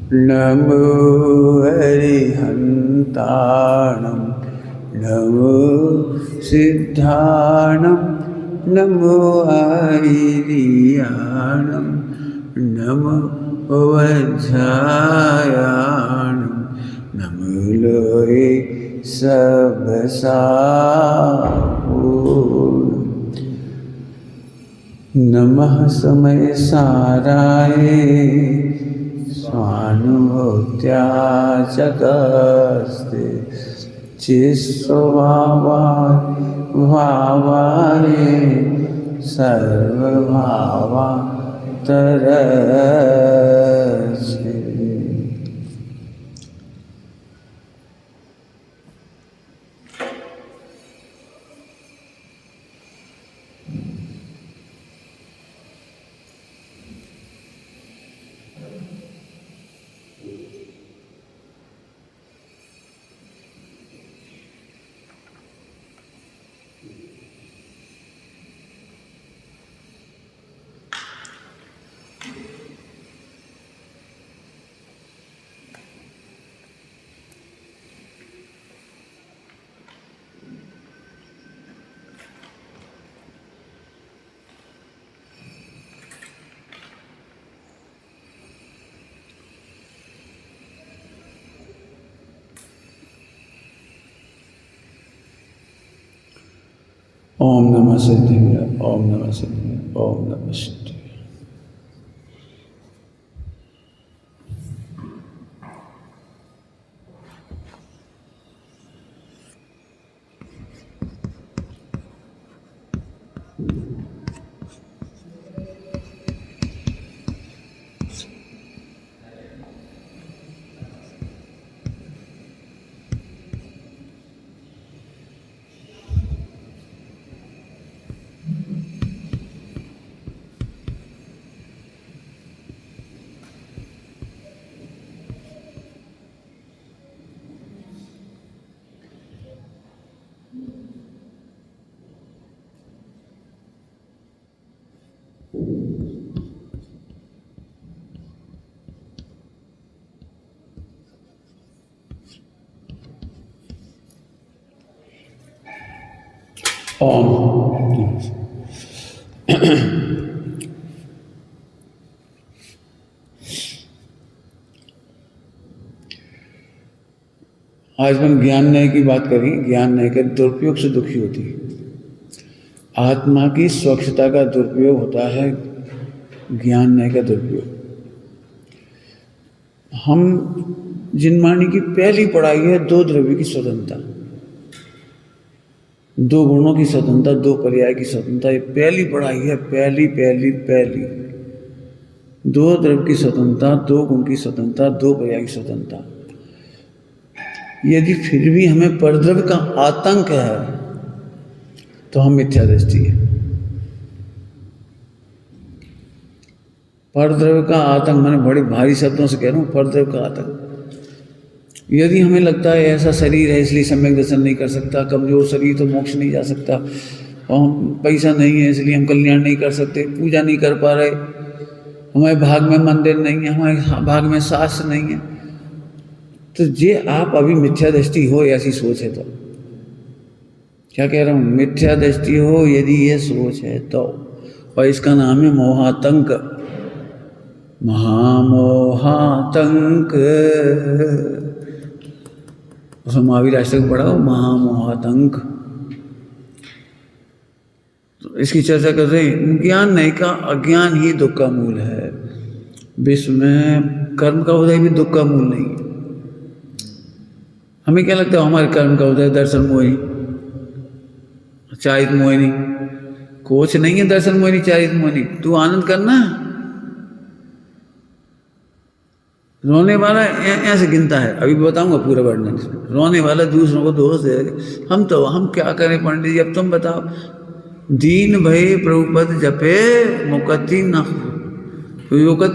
नमो हरिहन्ताणं नमो सिद्धाणं नमो आयिर्याणं नमो वज्रायाणं नमो लोहे सबसापूर्णं नमः समय साराय स्वानुभूत्या चकस्ते चिस्वभावाय सर्वभावातरस्ते। ओम नमः सिद्धिविनायक, ओम नमः सिद्धिविनायक, ओम नमः सिद्धिविनायक। आज हम ज्ञान न्याय की बात करें। ज्ञान न्याय के दुरुपयोग से दुखी होती है आत्मा की स्वच्छता का दुरुपयोग होता है ज्ञान न्याय का दुरुपयोग। हम जिनवाणी की पहली पढ़ाई है दो द्रव्य की स्वतंत्रता, दो गुणों की स्वतंत्रता, दो पर्याय की स्वतंत्रता, ये पहली पढ़ाई है। पहली दो द्रव्य की स्वतंत्रता, दो गुण की स्वतंत्रता, दो पर्याय की स्वतंत्रता। यदि फिर भी हमें परद्रव्य का आतंक है तो हम मिथ्या दृष्टि है। परद्रव्य का आतंक, मैंने बड़े भारी शब्दों से कह रहा हूं, परद्रव्य का आतंक। यदि हमें लगता है ऐसा शरीर है इसलिए सम्यक दर्शन नहीं कर सकता, कमजोर शरीर तो मोक्ष नहीं जा सकता, और हम पैसा नहीं है इसलिए हम कल्याण नहीं कर सकते, पूजा नहीं कर पा रहे, हमारे भाग में मंदिर नहीं है, हमारे भाग में शास्त्र नहीं है, तो ये आप अभी मिथ्या दृष्टि हो, ऐसी सोच है तो। क्या कह रहा हूँ? मिथ्या दृष्टि हो यदि ये सोच है तो, और इसका नाम है मोहातंक। महामोहातंक, उसमें महावीर अष्टक पढ़ा हो, महामोहातंक। तो इसकी चर्चा कर रहे हैं। ज्ञान नहीं का अज्ञान ही दुख का मूल है। विश्व में कर्म का उदय भी दुख का मूल नहीं है। हमें क्या लगता है हमारे कर्म का उदय दर्शन मोहिनी, चारित मोहिनी, कुछ नहीं है दर्शन मोहिनी चारित मोहिनी। तू आनंद करना, रोने वाला ऐसे गिनता है, अभी बताऊंगा पूरा वर्णन। रोने वाला दूसरों को दोष दे, हम क्या करें पंडित जी, अब तुम बताओ। दीन भय प्रभुपद जपे मुकति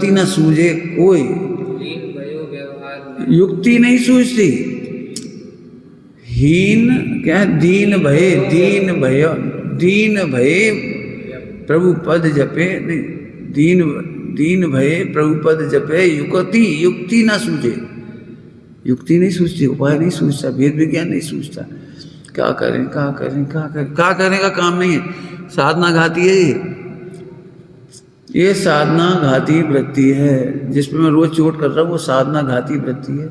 न सूझे कोई, युक्ति नहीं सूझती। हीन क्या है? दीन भय प्रभु पद जपे, नहीं, दीन भये प्रभुपद जपे युक्ति ना सूझे। युक्ति नहीं सूझती, उपाय नहीं सूझता, वेद विज्ञान नहीं सूझता। क्या करें क्या करें क्या करें, क्या करने का काम नहीं है। साधना घाती है ये साधना घाती वृत्ति है। जिसपे मैं रोज चोट कर रहा हूँ वो साधना घाती वृत्ति है।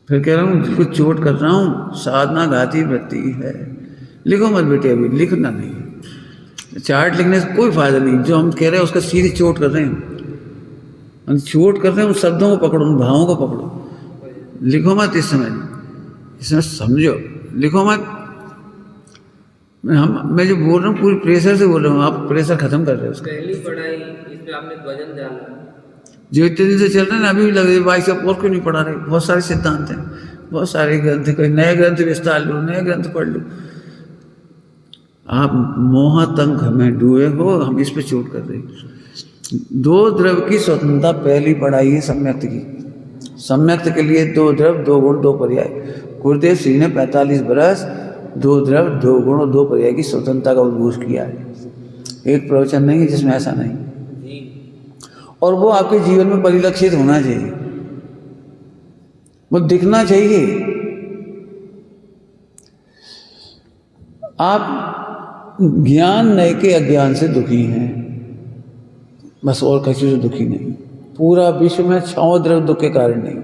फिर कह रहा हूँ जिसको चोट कर रहा हूँ साधना घाती वृत्ति है। लिखो मत बेटे, अभी लिखना नहीं, चार्ट लिखने से कोई फायदा नहीं। जो हम कह रहे हैं उसका सीधी चोट कर रहे हैं, हम चोट कर रहे हैं। उन शब्दों को पकड़ो, उन भावों को पकड़ो। लिखो मत इस समय समझो, लिखो मत। मैं जो बोल रहा हूँ पूरी प्रेशर से बोल रहा हूँ, आप प्रेशर खत्म कर रहे हो उसका। पहली पढ़ाई इसमें आपने वजन डाला जो इतने दिन से चल रहे हैं ना, अभी भी लग रही है भाई साहब और क्यों नहीं पढ़ा रहे। बहुत सारे सिद्धांत हैं, बहुत सारे ग्रंथ, कोई नए ग्रंथ विस्तार लो, नए ग्रंथ पढ़ लो। आप मोहतंक में डूबे हो, हम इस पे चोट कर रहे हैं। दो द्रव की स्वतंत्रता पहली पढ़ाई है सम्यक्त की। सम्यक्त के लिए दो द्रव दो गुण दो पर्याय। गुरुदेव श्री ने 45 बरस दो द्रव दो गुण और दो पर्याय की स्वतंत्रता का उद्घोष किया है। एक प्रवचन नहीं है जिसमें ऐसा नहीं, और वो आपके जीवन में परिलक्षित होना चाहिए, वो दिखना चाहिए। आप ज्ञान नए के अज्ञान से दुखी हैं, बस, और किसी से दुखी नहीं। पूरा विश्व में 6 द्रव्य दुख के कारण नहीं,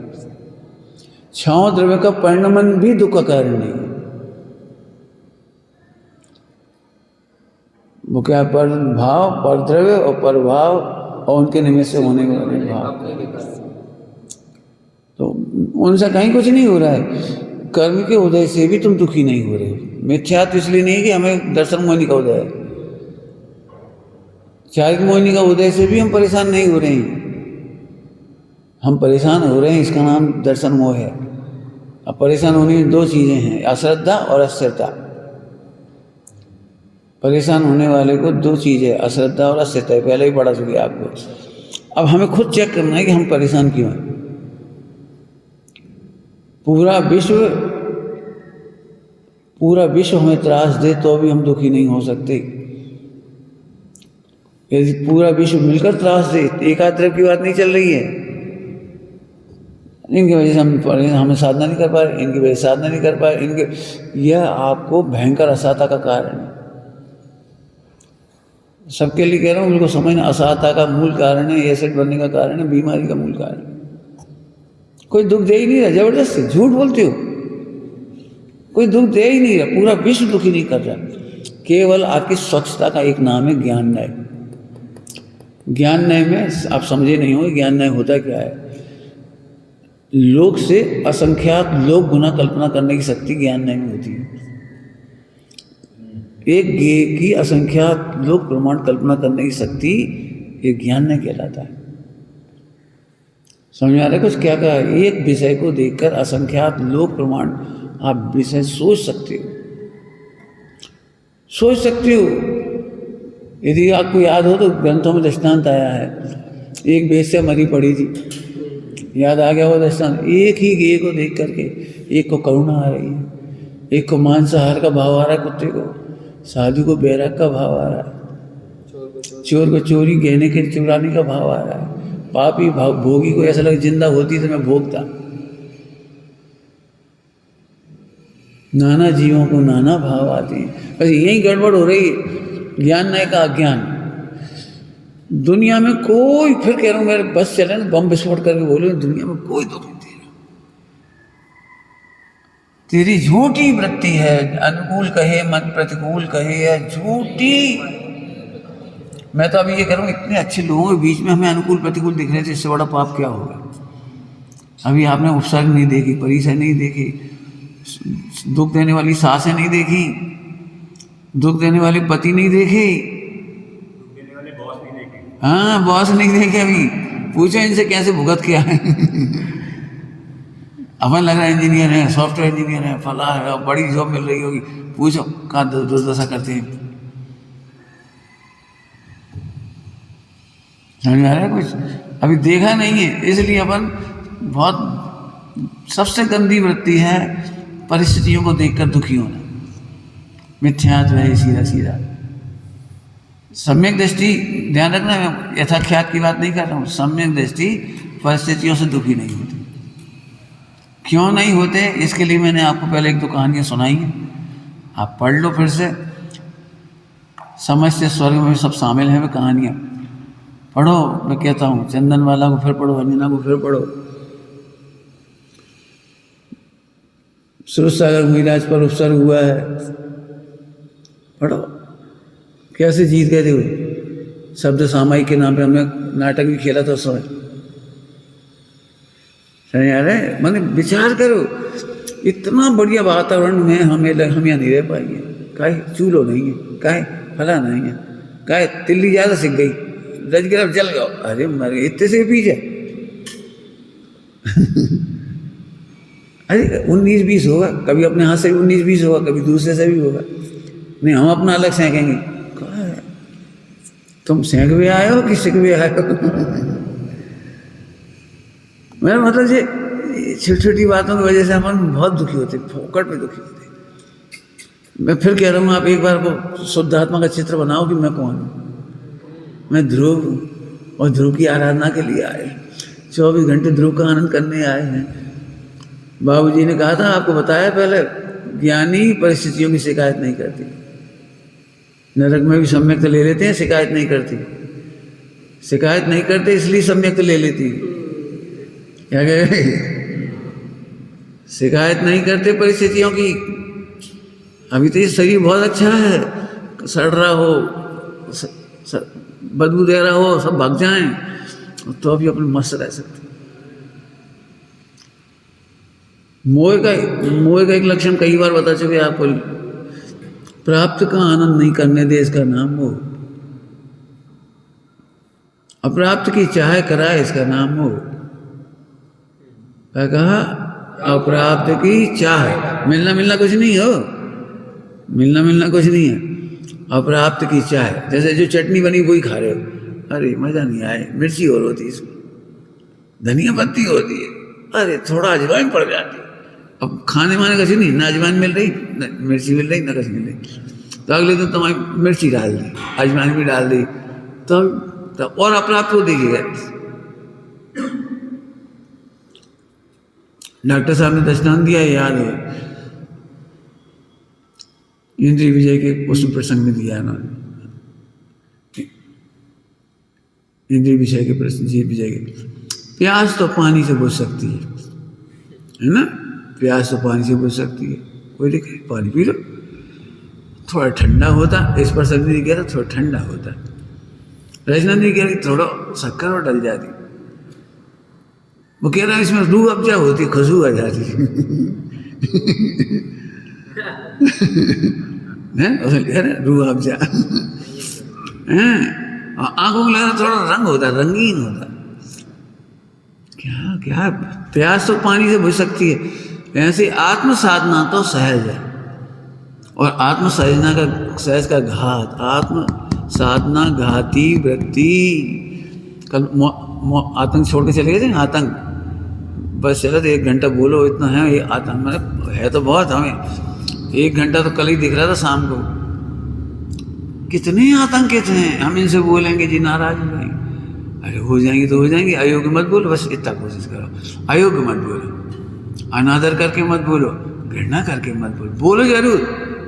6 द्रव्य का परिणमन भी दुख का कारण नहीं। वो क्या, पर भाव, पर द्रव्य और पर भाव और उनके निमित्त से होने वाले भाव, तो उनसे कहीं कुछ नहीं हो रहा है। कर्म के उदय से भी तुम दुखी नहीं हो रहे। मिथ्यात्व इसलिए नहीं कि हमें दर्शन मोहिनी का उदय है, चारिक मोहिनी का उदय से भी हम परेशान नहीं हो रहे हैं। हम परेशान हो रहे हैं, इसका नाम दर्शन मोह है। अब परेशान होने की 2 चीज़ें हैं, अश्रद्धा और अस्थिरता। परेशान होने वाले को 2 चीज़ें, अश्रद्धा और अस्थिरता, पहले ही पढ़ा चुके आपको। अब हमें खुद चेक करना है कि हम परेशान क्यों हैं। पूरा विश्व हमें त्रास दे तो भी हम दुखी नहीं हो सकते। यदि पूरा विश्व मिलकर त्रास दे, एक आध द्रव्य की बात नहीं चल रही है। इनकी वजह से हम साधना नहीं कर पा रहे, इनकी वजह से साधना नहीं कर पा रहे, यह आपको भयंकर असहता का कारण है। सबके लिए कह रहा हूँ, उनको समझना, असहता का मूल कारण है, एसिड बनने का कारण है, बीमारी का मूल कारण है। कोई दुख दे ही नहीं रहा, जबरदस्ती झूठ बोलते हो, कोई दुख दे ही नहीं रहा, पूरा विश्व दुखी नहीं कर रहा। केवल आपकी स्वच्छता का एक नाम है ज्ञान न्याय। ज्ञान न्याय में आप समझे नहीं हो, ज्ञान न्याय होता क्या है। लोक से असंख्यात लोक गुना कल्पना करने की शक्ति ज्ञान न्याय में होती है। एक गे की असंख्यात लोक प्रमाण कल्पना करने की शक्ति ये ज्ञान न्याय कहलाता है। समझ में आ रहा है कुछ क्या कहा है। एक विषय को देखकर असंख्यात लोक प्रमाण आप विषय सोच सकते हो, सोच सकते हो। यदि आपको याद हो तो ग्रंथों में दृष्टांत आया है, एक वेश्या मरी पड़ी थी, याद आ गया वो दृष्टांत। एक ही गे को देख करके एक को करुणा आ रही है, एक को मांसाहार का भाव आ रहा है, कुत्ते को, साधु को बैराग का भाव आ रहा है, चोर को चोरी गहने के चुराने का भाव आ रहा है, पापी भोगी को ऐसा लगे जिंदा होती तो मैं भोगता। नाना जीवों को नाना भाव आते हैं। बस यही गड़बड़ हो रही है, ज्ञान न्याय का अज्ञान। दुनिया में कोई, फिर कह रहा हूँ, मेरे बस चले ना बम विस्फोट करके बोलो, दुनिया में कोई दुख नहीं दे रहा। तेरी झूठी वृत्ति है, अनुकूल कहे मन प्रतिकूल कहे या झूठी। मैं तो अभी ये कह रहा हूँ, इतने अच्छे लोगों के बीच में हमें अनुकूल प्रतिकूल दिख रहे थे, इससे बड़ा पाप क्या होगा। अभी आपने उपसर्ग नहीं देखी, परिचय नहीं देखी, दुख देने वाली सासें नहीं देखी, दुख देने वाले पति नहीं देखे, हाँ बॉस नहीं देखे। अभी पूछो इनसे कैसे भुगत किया है। अपन लग रहा है इंजीनियर है, सॉफ्टवेयर इंजीनियर है, फला है, बड़ी जॉब मिल रही होगी, पूछो कहाँ दुर्दशा करते हैं। समझ में आ रहा है कुछ। अभी देखा नहीं है, इसलिए अपन बहुत, सबसे गंदी वृत्ति है परिस्थितियों को देखकर दुखी होना। मिथ्यात्व है सीधा सीधा, सम्यक दृष्टि, ध्यान रखना, मैं यथाख्यात की बात नहीं कर रहा हूँ। सम्यक दृष्टि परिस्थितियों से दुखी नहीं होती। क्यों नहीं होते, इसके लिए मैंने आपको पहले एक दो कहानियाँ सुनाई हैं, आप पढ़ लो फिर से। समझ से स्वर्ग में सब शामिल हैं वे कहानियाँ, पढ़ो। मैं कहता हूँ चंदन वाला को फिर पढ़ो, अंजना को फिर पढ़ो। सुरसागर मुहिराज पर उपसर्ग हुआ है, पढ़ो। कैसे जीत गए थे वो शब्द सामायिक के नाम पे। हमने नाटक भी खेला था उस समय। समझ आ रहा है? मैंने विचार करो, इतना बढ़िया वातावरण में हम यहाँ नहीं रह पाएंगे। काहे चूल्हो नहीं है, काहे फला नहीं है, काहे तिल्ली ज़्यादा सीख गई, रज गिरफ जल गया। अरे मरे इतने से पीछे अरे 19-20 होगा, कभी अपने हाथ से भी 19-20 होगा, कभी दूसरे से भी होगा। नहीं हम अपना अलग सेंकेंगे। कहा है तुम सेंक भी आए हो कि सीख भी आए हो? मेरा मतलब ये छोटी छोटी बातों की वजह से हम बहुत दुखी होते, फोकट में दुखी होते। मैं फिर कह रहा हूँ, आप एक बार को शुद्धात्मा का चित्र बनाओ कि मैं कौन हूँ। मैं ध्रुव हूँ और ध्रुव की आराधना के लिए आए, 24 घंटे ध्रुव का आनंद करने आए हैं। बाबूजी ने कहा था, आपको बताया पहले, ज्ञानी परिस्थितियों की शिकायत नहीं करती। नरक में भी सम्यक्त ले लेते हैं, शिकायत नहीं करती। शिकायत नहीं करते इसलिए सम्यक्त ले लेती। क्या कह रहे? शिकायत नहीं करते परिस्थितियों की। अभी तो ये शरीर बहुत अच्छा है, सड़ रहा हो, बदबू दे रहा हो, सब भाग जाएं तो अभी अपने मस्त रह सकते। मोह का एक लक्षण कई बार बता चुके आपको। प्राप्त का आनंद नहीं करने दे, इसका नाम मोह। अप्राप्त की चाह कराए, इसका नाम मोह। क्या कहा? अप्राप्त की चाह। मिलना कुछ नहीं हो, मिलना कुछ नहीं है। अप्राप्त की चाह, जैसे जो चटनी बनी वही खा रहे हो, अरे मजा नहीं आए, मिर्ची और होती है इसमें, धनिया पत्ती होती है, अरे थोड़ा अजवाइन पड़ जाती है। अब खाने माने कुछ नहीं, ना अजवाइन मिल रही, ना मिर्ची मिल रही, ना कुछ मिल रही। तो अगले दिन तुम्हारी मिर्ची डाल दी, अजवाइन भी डाल दी, तो और अप्राप्त हो दीजिएगा। डॉक्टर साहब ने दृष्टांत दिया, याद है, इंद्रिय विजय के उस प्रसंग में दिया उन्होंने। इंद्रिय विजय के प्रश्न, जीव विजय के। प्यास तो पानी से बुझ सकती है ना? प्यास तो पानी से बुझ सकती है, कोई दिखे पानी पी लो, थोड़ा ठंडा होता। इस पर सब नहीं कह रहा, थोड़ा ठंडा होता। रचना नहीं कह रही थोड़ा शक्कर और डल जाती। वो कह रहा है इसमें रूह अफ़ज़ा होती, खुशबू आ जाती है रूह अफ़ज़ा। आंखों को लग रहा थोड़ा रंग होता, रंगीन होता। क्या क्या प्यास तो पानी से बुझ सकती है। ऐसे आत्म साधना तो सहज है, और आत्म साधना का सहज का घात, आत्म साधना घाती वृत्ति। कल आतंक छोड़ के चले गए थे, आतंक बस चला तो 1 घंटा बोलो, इतना है ये आतंक। मतलब है तो बहुत, हमें 1 घंटा तो कल ही दिख रहा था शाम को। कितने आतंकित हैं, हम इनसे बोलेंगे जी नाराज हो जाएंगे। अरे हो जाएंगे तो हो जाएंगे, अयोग्य मत बोलो, बस इतना कोशिश करो। अयोग्य मत बोलो, अनादर करके मत बोलो, घृणा करके मत बोलो। बोलो जरूर,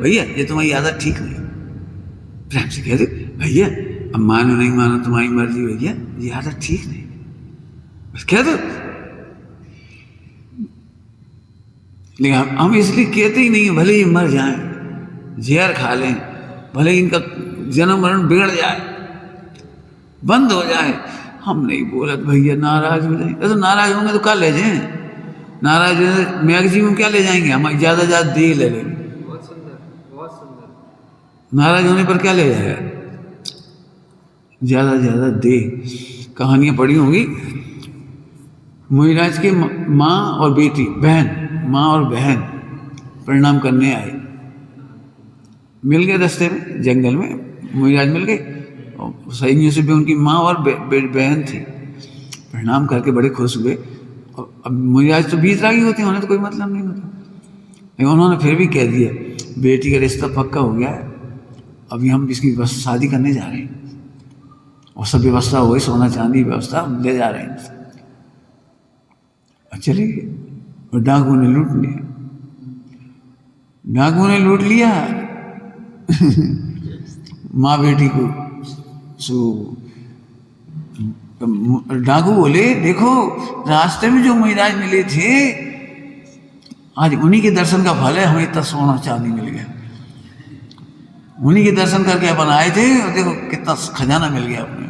भैया ये तुम्हारी आदत ठीक नहीं। प्रेम से कह दो, भैया अब मानो नहीं मानो तुम्हारी मर्जी, भैया ये आदत ठीक नहीं, बस कह दो। लेकिन हम इसलिए कहते ही नहीं, भले ही मर जाएं, जहर खा लें, भले ही इनका जन्म मरण बिगड़ जाए, बंद हो जाए, हम नहीं बोला भैया नाराज हो जाएंगे। तो नाराज होंगे तो क्या ले जाएं? नाराज हो मैगजीन क्या ले जाएंगे? हम ज़्यादा दे ले लेंगे। बहुत सुंदर, बहुत सुंदर। नाराज होने पर क्या ले जाएगा? ज़्यादा दे। कहानियाँ पढ़ी होंगी, मुहिराज के माँ और बेटी, माँ और बहन प्रणाम करने आए, मिल गए रास्ते में, जंगल में मुहिराज मिल गए। और सही से भी उनकी माँ और बहन थी। प्रणाम करके बड़े खुश हुए। और अब मुहिराज तो बीतरागी होती है, उन्हें तो कोई मतलब नहीं होता, लेकिन उन्होंने फिर भी कह दिया बेटी का रिश्ता पक्का हो गया है, अभी हम इसकी बस शादी करने जा रहे हैं। और सब व्यवस्था हो गई, सोना चांदी व्यवस्था, हम ले जा रहे हैं। चलिए, और डाकुओं ने लूट लिया, डाकुओं ने लूट लिया माँ बेटी को। सो डाकू बोले, देखो रास्ते में जो महाराज मिले थे, आज उन्हीं के दर्शन का फल है, हमें इतना सोना चांदी मिल गया। उन्हीं के दर्शन करके अपन आए थे, और देखो कितना खजाना मिल गया अपने।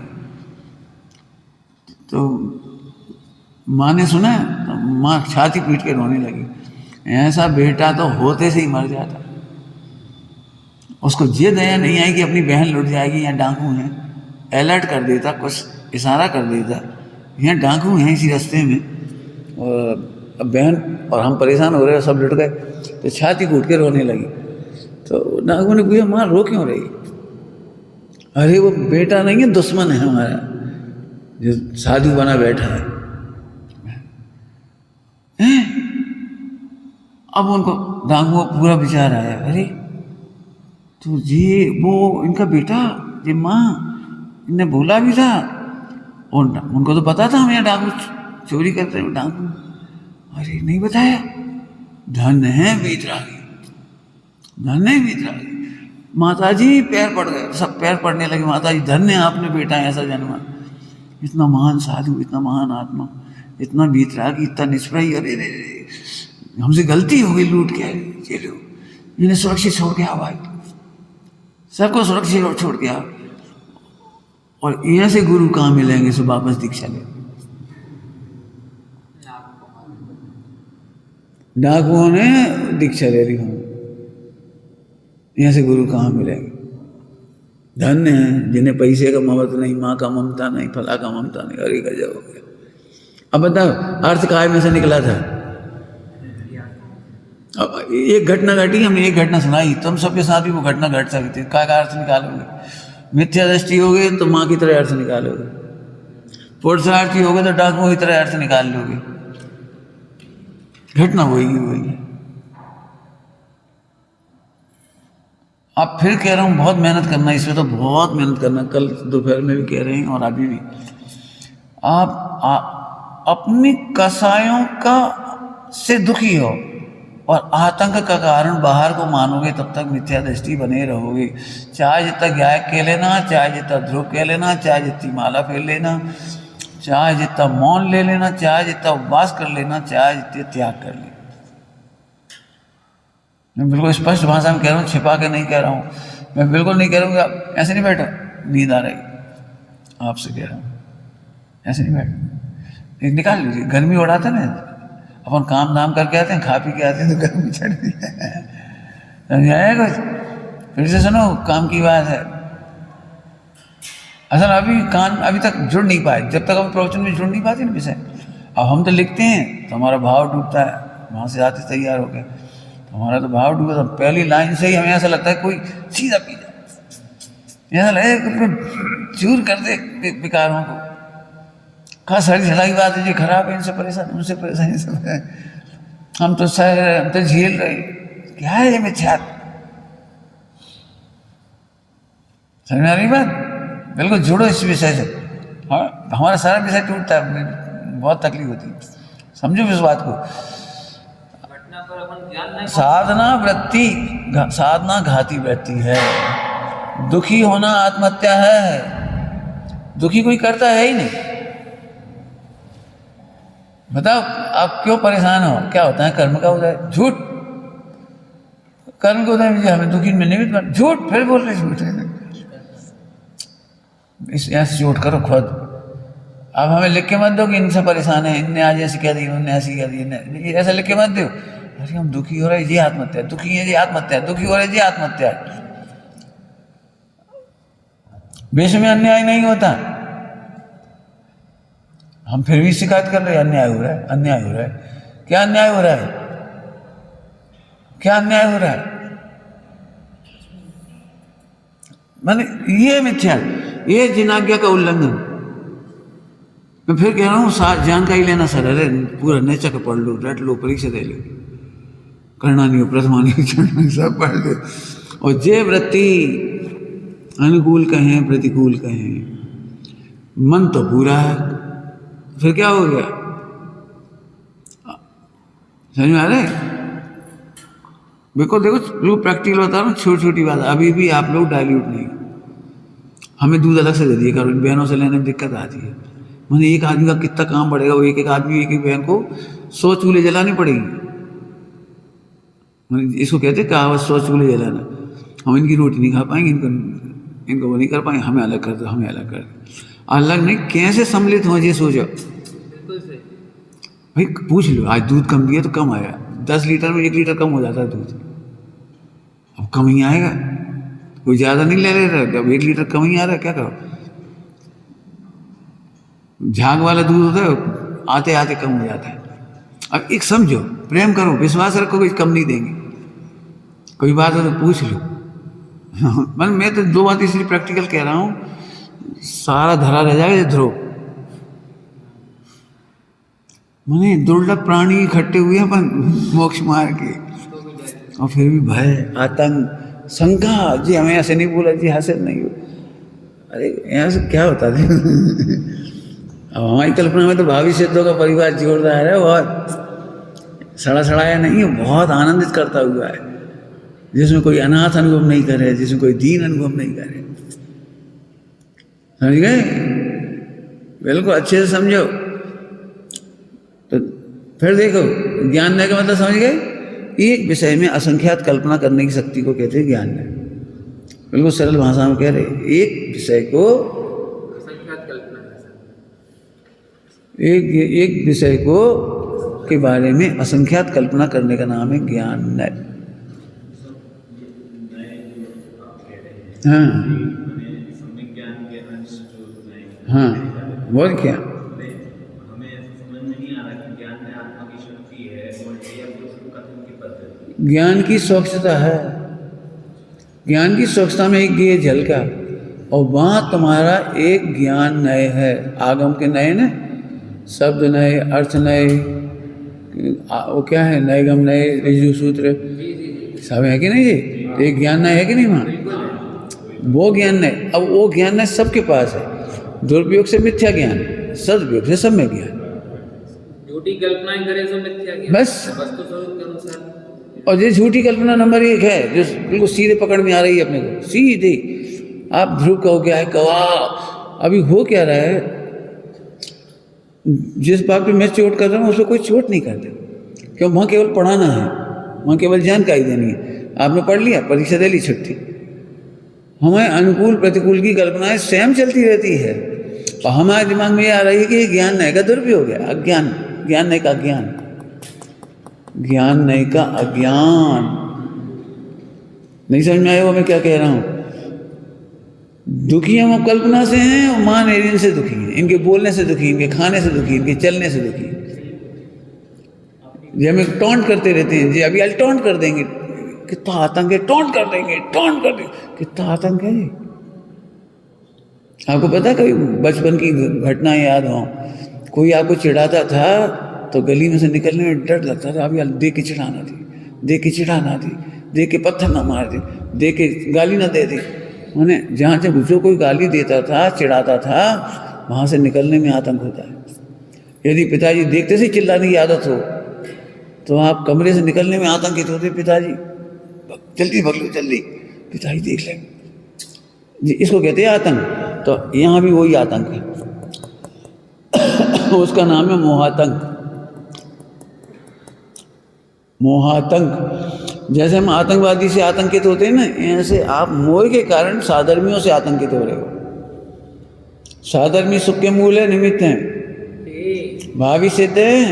तो माँ ने सुना, तो माँ छाती पीट के रोने लगी। ऐसा बेटा तो होते से ही मर जाता। उसको ये दया नहीं आई कि अपनी बहन लुट जाएगी, यहाँ डाकू हैं, अलर्ट कर देता, कुछ इशारा कर देता, यहाँ डाकू हैं इसी रास्ते में, और अब बहन और हम परेशान हो रहे हैं, सब लुट गए। तो छाती कूट के रोने लगी। तो डाकू ने पूछा, माँ रो क्यों रही? अरे वो बेटा नहीं है, दुश्मन है हमारा, जो साधु बना बैठा है। अब उनको डाकू पूरा विचार आया, अरे तो ये वो इनका बेटा, ये माँ इन्हें बोला भी था, और उनको तो पता था हम यहाँ डाकू चोरी करते हैं, डाकू, अरे नहीं बताया। धन है वीतरागी, धन है वीतरागी। माता जी पैर पड़ गए, सब पैर पड़ने लगे। माता जी धन्य आपने बेटा ऐसा जन्मा, इतना महान साधु, इतना महान आत्मा, इतना वीतरागी, इतना निष्प्रय। अरे हमसे गलती हो गई, लूट के ये लो, इन्हें सुरक्षित छोड़ के आओ भाई, सबको सुरक्षित छोड़ के आओ। और यहाँ से गुरु कहाँ मिलेंगे? सो वापस दीक्षा ले। डाकुओं ने दीक्षा ले ली, हूँ यहाँ से गुरु कहाँ मिलेंगे? धन्य है जिन्हें पैसे का ममता नहीं, माँ का ममता नहीं, फला का ममता नहीं। अरे गजब हो गया। अब बताओ अर्थ काय में से निकला था। अब एक घटना घटी, हमने एक घटना सुनाई, तुम सबके साथ भी वो घटना घट सकती है। काय का अर्थ निकालोगे? मिथ्या दृष्टि हो गई तो माँ की तरह अर्थ निकालोगे, पुरुषार्थी हो गए तो डाकुओं की तरह अर्थ निकाल लोगे। घटना होगी वही। अब फिर कह रहा हूँ बहुत मेहनत करना, इसमें तो बहुत मेहनत करना। कल दोपहर में भी कह रहे हैं और अभी भी। आप अपनी कसायों का से दुखी हो और आतंक का कारण बाहर को मानोगे, तब तक मिथ्या दृष्टि बने रहोगे। चाहे जितना गाय कह लेना, चाहे जितना ध्रुव कह लेना, चाहे जितनी माला फेर लेना, चाहे जितना मौन ले लेना, चाहे जितना उपवास कर लेना, चाहे जितने त्याग कर लेना। मैं बिल्कुल स्पष्ट भाषा में कह रहा हूँ, छिपा के नहीं कह रहा हूँ। मैं बिल्कुल नहीं कह रहा हूँ कि आप ऐसे नहीं बैठो, नींद आ रही, आपसे कह रहा हूँ ऐसे नहीं बैठो, निकाल लीजिए। गर्मी उड़ाता ना, अपन काम दाम करके आते हैं, खा पी के आते हैं तो गर्मी चढ़ती है। समझाया कुछ? फिर से सुनो, काम की बात है। असल अभी कान अभी तक जुड़ नहीं पाए, जब तक हम प्रवचन में जुड़ नहीं पाते ना विषय। अब हम तो लिखते हैं तो हमारा भाव डूबता है, वहाँ से आते तैयार हो गए तो हमारा तो भाव डूबा। तो पहली लाइन से ही हमें ऐसा लगता है कोई सीधा पी जाए, ऐसा लगे चूर कर दे विकारों को। कहा सड़ी सलाई बात है, जी खराब है, इनसे परेशान, उनसे परेशान, सब है। हम तो सह रहे, हम तो झेल रहे। क्या है ये मिथ्या? समझ में आ रही बात? बिल्कुल जुड़ो इस विषय से। हाँ, हमारा सारा विषय टूटता है, बहुत तकलीफ होती है। समझो इस बात को। साधना वृत्ति, साधना घाती वृत्ति है। दुखी होना आत्महत्या है। दुखी कोई करता है ही नहीं। बताओ आप क्यों परेशान हो? क्या होता है? कर्म का उदय, झूठ। कर्म का उदय में हमें दुखी में निमित्त बन, झूठ। फिर बोल रहे झूठ है। इस ऐसे झूठ करो खुद। अब हमें लिख के मत दो कि इनसे परेशान है, इनने आज ऐसी कह दी, उनने ऐसी कह दी, ऐसा लिख के मत दो। अरे हम दुखी हो रहे, ये आत्महत्या, दुखी है, ये आत्महत्या, दुखी हो रहे, ये आत्महत्या। विश्व में अन्याय नहीं होता, हम फिर भी शिकायत कर रहे हैं अन्याय हो रहा है, अन्याय हो रहा है। क्या अन्याय हो रहा है? क्या अन्याय हो रहा है? माने ये मिथ्या, ये जिनाज्ञा का उल्लंघन। मैं फिर कह रहा हूँ जानकारी लेना सर। अरे पूरा नेचर पढ़ लो, रट लो, परीक्षा दे लो, करना नहीं हो, प्रथमा नहीं, सब पढ़ लो। और जे वृत्ति अनुकूल कहें प्रतिकूल कहें, मन तो पूरा है, फिर क्या हो गया? समझ में आ रहा है? बिल्कुल देखो, बिल्कुल प्रैक्टिकल बता रहा हूँ, छोटी छोटी बात। अभी भी आप लोग डाइल्यूट नहीं, हमें दूध अलग से दे दिए करो, बहनों से लेने में दिक्कत आती है। मैंने एक आदमी का कितना काम बढ़ेगा, वो एक एक आदमी एक एक बहन को 100 चूल्हे जलानी पड़ेगी। इसको कहते कहावत 100 चूल्हे जलाना। हम इनकी रोटी नहीं खा पाएंगे, इनको वो नहीं कर पाएंगे, हमें अलग कर दो, हमें अलग कर दो। अलग नहीं, कैसे सम्मिलित हो ये सोचो भाई। पूछ लो, आज दूध कम दिया तो कम आया, 10 लीटर में 1 लीटर कम हो जाता है दूध, अब कम ही आएगा। कोई ज़्यादा नहीं ले रहा, जब 1 लीटर कम ही आ रहा है, क्या करो? झाग वाला दूध होता है, आते आते कम हो जाता है। अब एक समझो, प्रेम करो, विश्वास रखो, कोई कम नहीं देंगे। कोई बात हो तो पूछ लो। मैं तो 2 बात इसलिए प्रैक्टिकल कह रहा हूँ, सारा धरा रह जाएगा ध्रुव। मैंने दुर्लभ प्राणी इकट्ठे हुए हैं अपन मोक्ष मार्ग के, और फिर भी भय, आतंक, शंका। जी हमें ऐसे नहीं बोला, जी हासिल नहीं हो। अरे यहाँ से क्या होता है? अब हमारी कल्पना में तो भावी सिद्धों का परिवार जोरदार है, बहुत सड़ा सड़ाया नहीं है, बहुत आनंदित करता हुआ है, जिसमें कोई अनाथ अनुभव नहीं करे, जिसमें कोई दीन अनुभव नहीं करे। समझ गए? बिल्कुल अच्छे से समझो। तो फिर देखो, ज्ञान नय का मतलब समझ गए? एक विषय में असंख्यात कल्पना करने की शक्ति को कहते हैं ज्ञान नय। बिल्कुल सरल भाषा में कह रहे, एक विषय को एक विषय को के बारे में असंख्यात कल्पना करने का नाम है ज्ञान नय। हाँ हाँ, बोल क्या? ज्ञान की स्वच्छता है, ज्ञान की स्वच्छता में एक ये झलका, और वहाँ तुम्हारा एक ज्ञान नय है। आगम के नय न, शब्द नय, अर्थ नय, वो क्या है, नयगम नय, ऋजु सूत्र सब है कि नहीं जी? तो एक ज्ञान नय है कि नहीं वहाँ? वो ज्ञान नय। अब वो ज्ञान नय सबके पास है। दुरुपयोग से मिथ्या ज्ञान, सदुपयोग से सम्यक ज्ञान। झूठी कल्पनाएं करें तो मिथ्या ज्ञान, बस। वस्तु स्वरूप के अनुसार। और ये झूठी कल्पना नंबर 1 है, जो बिल्कुल सीधे पकड़ में आ रही है अपने को, सीधे। आप ध्रुव कहो क्या है, कवा अभी हो क्या रहा है? जिस बात पे मैं चोट कर रहा हूँ, उसको कोई चोट नहीं करते, क्यों? वहाँ केवल पढ़ाना है, वहाँ केवल जानकारी देनी है। आपने पढ़ लिया, परीक्षा दे ली, छुट्टी। हमें अनुकूल प्रतिकूल की कल्पनाएं स्वयं चलती रहती है, और हमारे दिमाग में ये आ रही है कि ये ज्ञान नय का दुरुपयोग है, अज्ञान। ज्ञान नय का अज्ञान, ज्ञान नय का अज्ञान। नहीं समझ में आया वो मैं क्या कह रहा हूँ? दुखी हम कल्पना से हैं, और मान एरियन से दुखी हैं, इनके बोलने से दुखी, इनके खाने से दुखी, इनके चलने से दुखी। ये हमें टॉन्ट करते रहते हैं, जी अभी आज टॉन्ट कर देंगे, कितना आतंक है, टॉन्ट कर देंगे, टॉन्ट कर देंगे, कितना आतंक है। आपको पता है, कभी बचपन की घटना याद हो, कोई आपको चिढ़ाता था तो गली में से निकलने में डर लगता था, अभी देख के चिढ़ाना थी, देख के चिढ़ाना थी, देख के पत्थर ना मार दे, देख के गाली ना दे दे। मैंने जहाँ जब जो कोई गाली देता था, चिढ़ाता था, वहाँ से निकलने में आतंक होता है। यदि पिताजी देखते से चिल्लाने की आदत हो, तो आप कमरे से निकलने में आतंकित होते, पिताजी जल्दी भग लो, जल्दी, पिताजी देख लेंगे जी, इसको कहते हैं आतंक। तो यहाँ भी वही आतंक है। उसका नाम है मोहातंक। मोहातंक। जैसे हम आतंकवादी से आतंकित होते हैं ना, ऐसे आप मोह के कारण साधर्मियों से आतंकित हो रहे हो। साधर्मी सुख के मूल है, निमित्त हैं, भावी सिद्ध हैं,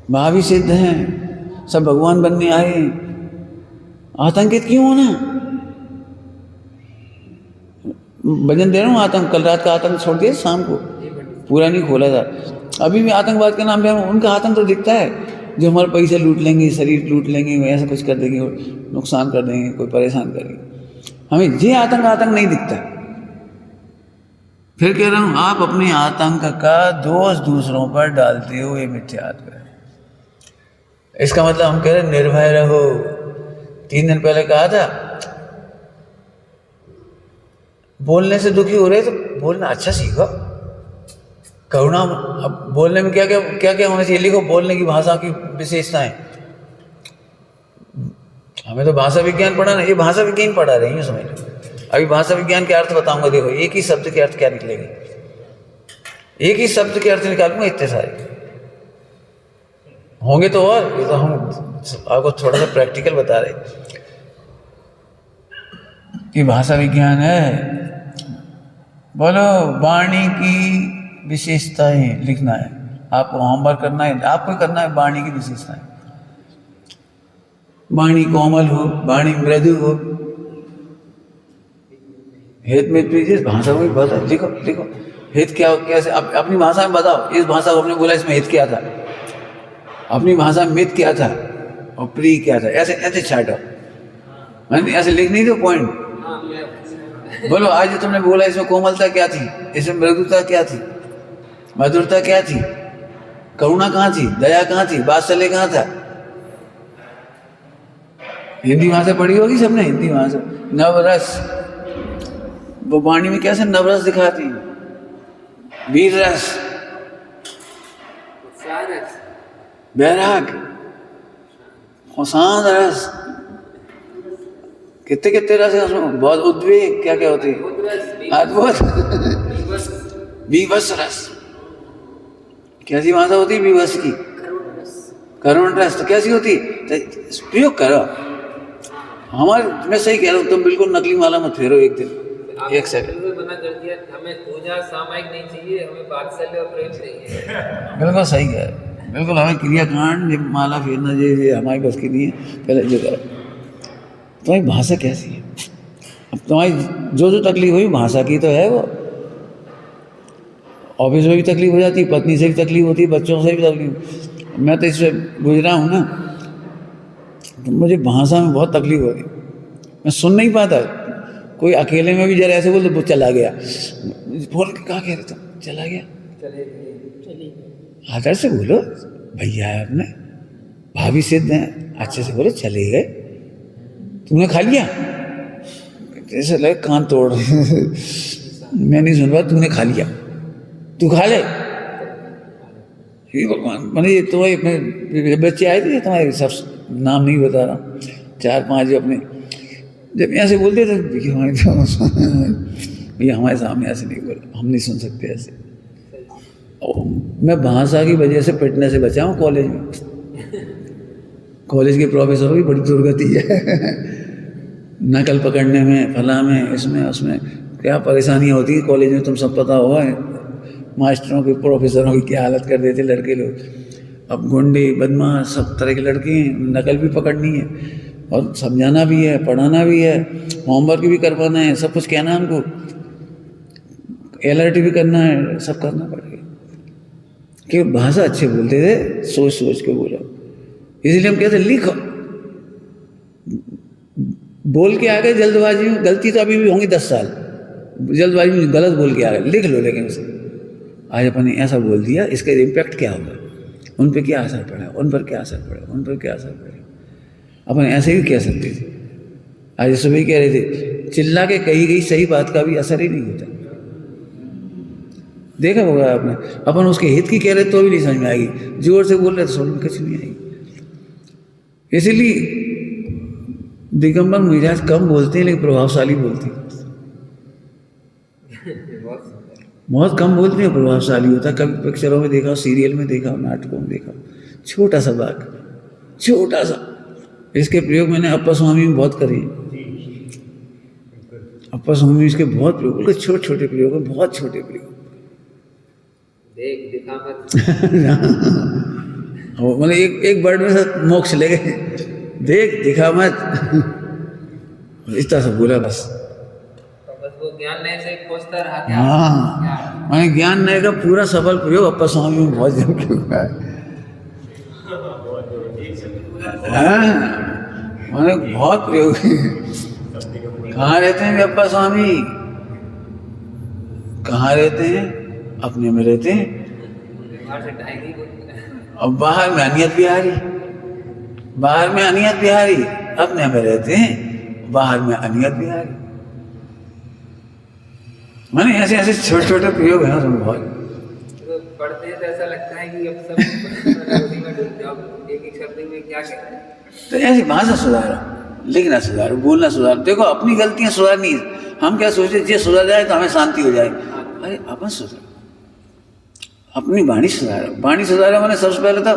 भावी सिद्ध हैं, सब भगवान बनने आए हैं। आतंकित क्यों होना? भजन दे रहा हूँ, आतंक कल रात का आतंक छोड़ दिया, शाम को पूरा नहीं खोला था। अभी भी आतंकवाद के नाम पे उनका आतंक तो दिखता है, जो हमारे पैसे लूट लेंगे, शरीर लूट लेंगे, ऐसा कुछ कर देंगे, नुकसान कर देंगे, कोई परेशान करेंगे। हमें ये आतंक नहीं दिखता। फिर कह रहा हूँ, आप अपने आतंक का दोष दूसरों पर डालते हो, ये मिथ्यात्व है। इसका मतलब हम कह रहे निर्भय रहो। 3 दिन पहले कहा था, बोलने से दुखी हो रहे तो बोलना अच्छा सीखो। करुणा, अब बोलने में क्या क्या होना चाहिए लिखो, बोलने की भाषा की विशेषताएं। हमें तो भाषा विज्ञान पढ़ा ना, ये भाषा विज्ञान पढ़ा रही है, समझ लो। अभी भाषा विज्ञान के अर्थ बताऊंगा, देखो एक ही शब्द के अर्थ क्या निकलेंगे, एक ही शब्द के अर्थ निकालूंगा, इतने सारे होंगे तो। और ये तो हम आपको थोड़ा सा प्रैक्टिकल बता रहे। ये भाषा विज्ञान है। बोलो, वाणी की विशेषताएं लिखना है आपको, होमवर्क करना है आपको, करना है वाणी की विशेषताएं। वाणी कोमल हो, वाणी मृदु हो, हित में प्रीजिस, भाषा में बता, लिखो लिखो हित क्या, कैसे अपनी भाषा में बताओ। इस भाषा को हमने बोला, इसमें हित क्या था, अपनी भाषा में मित क्या था और प्रिय क्या था, ऐसे ऐसे छाटो, मैंने ऐसे लिख नहीं दो पॉइंट। बोलो, आज जो तुमने बोला इसमें कोमलता क्या थी, इसमें मृदुता क्या थी, मधुरता क्या थी, करुणा कहाँ थी, दया कहाँ थी, वात्सल्य कहाँ था। हिंदी भाषा पढ़ी होगी सबने, हिंदी भाषा। नवरस, वो वाणी में कैसे नवरस दिखाती, वीर रस, बैराग और शांत रस, कितने कितने रस है उसमें, बहुत उद्वेग क्या क्या होती है, अद्भुत विवश रस। कैसी भाषा होती है विवश की, करुण रस। तो कैसी होती, तो प्रयोग करो। हमारे, मैं सही कह रहा हूँ, तुम बिल्कुल नकली माला मत फेरो एक दिन, एक सेकंड। मना कर दिया, हमें पूजा सामायिक नहीं चाहिए, हमें वात्सल्य और प्रेम चाहिए। बिल्कुल सही कह रहे, बिल्कुल। हमें क्रियाकांड, ये माला फेरना ये हमारी बस की नहीं है। पहले जो करो, तुम्हारी भाषा कैसी है, अब तुम्हारी जो तकलीफ हुई भाषा की तो है वो। ऑफिस में भी तकलीफ हो जाती है, पत्नी से भी तकलीफ होती है, बच्चों से भी तकलीफ। मैं तो इससे गुजरा हूँ ना, तो मुझे भाषा में बहुत तकलीफ हो रही, मैं सुन नहीं पाता। कोई अकेले में भी जरा ऐसे बोल तो चला गया, बोल के कहा कह रहे तुम, चला गया, आदर से बोलो, भैया है अपने, भाभी सिद्ध हैं, अच्छे से बोलो, चले गए, तुमने खा लिया, जैसे लगे कान तोड़ मैं नहीं सुन रहा, तुमने खा लिया, तू खा ले। भगवान, मैंने ये तुम्हारे बच्चे आए थे, तुम्हारे सब नाम नहीं बता रहा, 4-5 जो अपने, जब ऐसे बोलते थे ये हमारे सामने ऐसे नहीं बोला, हम नहीं सुन सकते ऐसे। मैं भाषा की वजह से पिटने से बचा हूँ कॉलेज में। कॉलेज के प्रोफेसरों की बड़ी दुर्गति है नकल पकड़ने में, फला में, इसमें उसमें क्या परेशानियाँ होती है कॉलेज में, तुम सब पता होगा। मास्टरों के, प्रोफेसरों की क्या हालत कर देते लड़के लोग। अब गुंडे, बदमाश, सब तरह के लड़के हैं, नकल भी पकड़नी है और समझाना भी है, पढ़ाना भी है, होमवर्क भी करवाना है, सब कुछ कहना है हमको, अलर्ट भी करना है, सब करना पड़ेगा। कि भाषा अच्छे बोलते थे, सोच सोच के बोलो, इसलिए हम कहते लिखो। बोल के आ गए जल्दबाजी में, गलती तो अभी भी होंगी 10 साल, जल्दबाजी में गलत बोल के आ गए, लिख लो। लेकिन उसे आज अपन ने ऐसा बोल दिया, इसका इम्पैक्ट क्या होगा, उन पर क्या असर पड़ा, उन पर क्या असर पड़ा, उन पर क्या असर पड़ा। अपन ऐसे भी कह सकते थे, आज सुबह कह रहे थे, चिल्ला के कही गई सही बात का भी असर ही नहीं होता। देखा होगा आपने, अपन उसके हित की कह रहे तो भी नहीं समझ में आएगी, जोर से बोल रहे तो समझ में कुछ नहीं आएगी। इसीलिए दिगंबर महाराज कम बोलते हैं लेकिन प्रभावशाली बोलते हैं, बहुत कम बोलते हैं, प्रभावशाली होता है। कभी पिक्चरों में देखा, सीरियल में देखा, नाटकों में देखा, छोटा सा वाक्य, छोटा सा। इसके प्रयोग मैंने अप्पा स्वामी में बहुत करे, अप्पा स्वामी इसके बहुत प्रयोग, छोटे छोटे प्रयोग है, बहुत छोटे प्रयोग। देख दिखा मत मतलब एक वर्ड में सब मोक्ष ले गए, देख दिखा मत इस तरह से बोला बस। तो बस वो ज्ञान नए से खोजता रहा क्या? हाँ, मैंने ज्ञान नए का पूरा सफल प्रयोग अप्पा स्वामी में बहुत जरूर हुआ है। मैंने बहुत प्रयोग। कहाँ रहते हैं अप्पा स्वामी, कहाँ रहते हैं, अपने में रहते हैं, और बाहर में अनियत बिहारी, बाहर में अनियत बिहारी, अपने में रहते हैं, बाहर में अनियत बिहारी। मैंने ऐसे ऐसे छोटे छोटे प्रयोग हैं उसमें बहुत। तो पढ़ते हैं तो ऐसा लगता है कि अब सब उसी में डूब जाओ, एक ही शब्द में क्या कहते हैं। तो ऐसी भाषा सुधारो, लिखना सुधारो, बोलना सुधारो। देखो अपनी गलतियां सुधारनी है। हम क्या सोचते जे सुधर जाए तो हमें शांति हो जाए। अरे अपन सुधारो, अपनी वाणी सुधारो। वाणी सुधारो मैंने सबसे पहले तो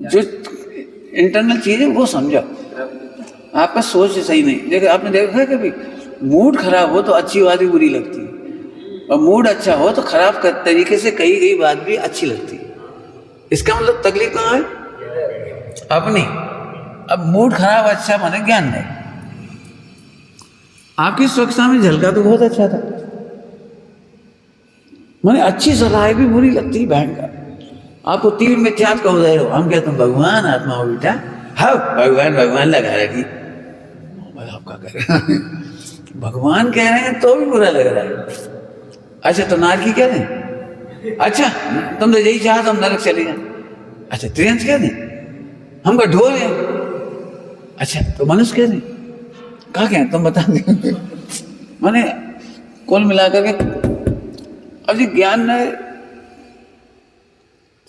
जो इंटरनल चीज है वो समझो। आपका सोच सही नहीं। देखो आपने देखा है कभी मूड खराब हो तो अच्छी बात भी बुरी लगती है, और मूड अच्छा हो तो खराब तरीके से कही गई बात भी अच्छी लगती है। इसका मतलब तकलीफ कहाँ है? अपनी। अब मूड खराब अच्छा माने ज्ञान नहीं। आपकी स्वच्छता में झलका तो बहुत अच्छा था, माने अच्छी सलाह भी बुरी लगती है भयंकर। आपको तीर में चाँद का उदय हो, हम कहते हैं भगवान आत्मा हो बेटा, हाँ भगवान भगवान लगा रखी। आपका कह रहे भगवान कह रहे हैं तो भी बुरा लग रहा है। अच्छा तो नारकी कह रहे हैं, अच्छा तुम तो यही चाहते हम नरक चले जाए। अच्छा त्रियंश कह रहे हैं, हम का ढोल है। अच्छा तो मनुष्य कह रहे हैं, कहा क्या तुम बता दे। माने कुल मिलाकर के अब ये ज्ञान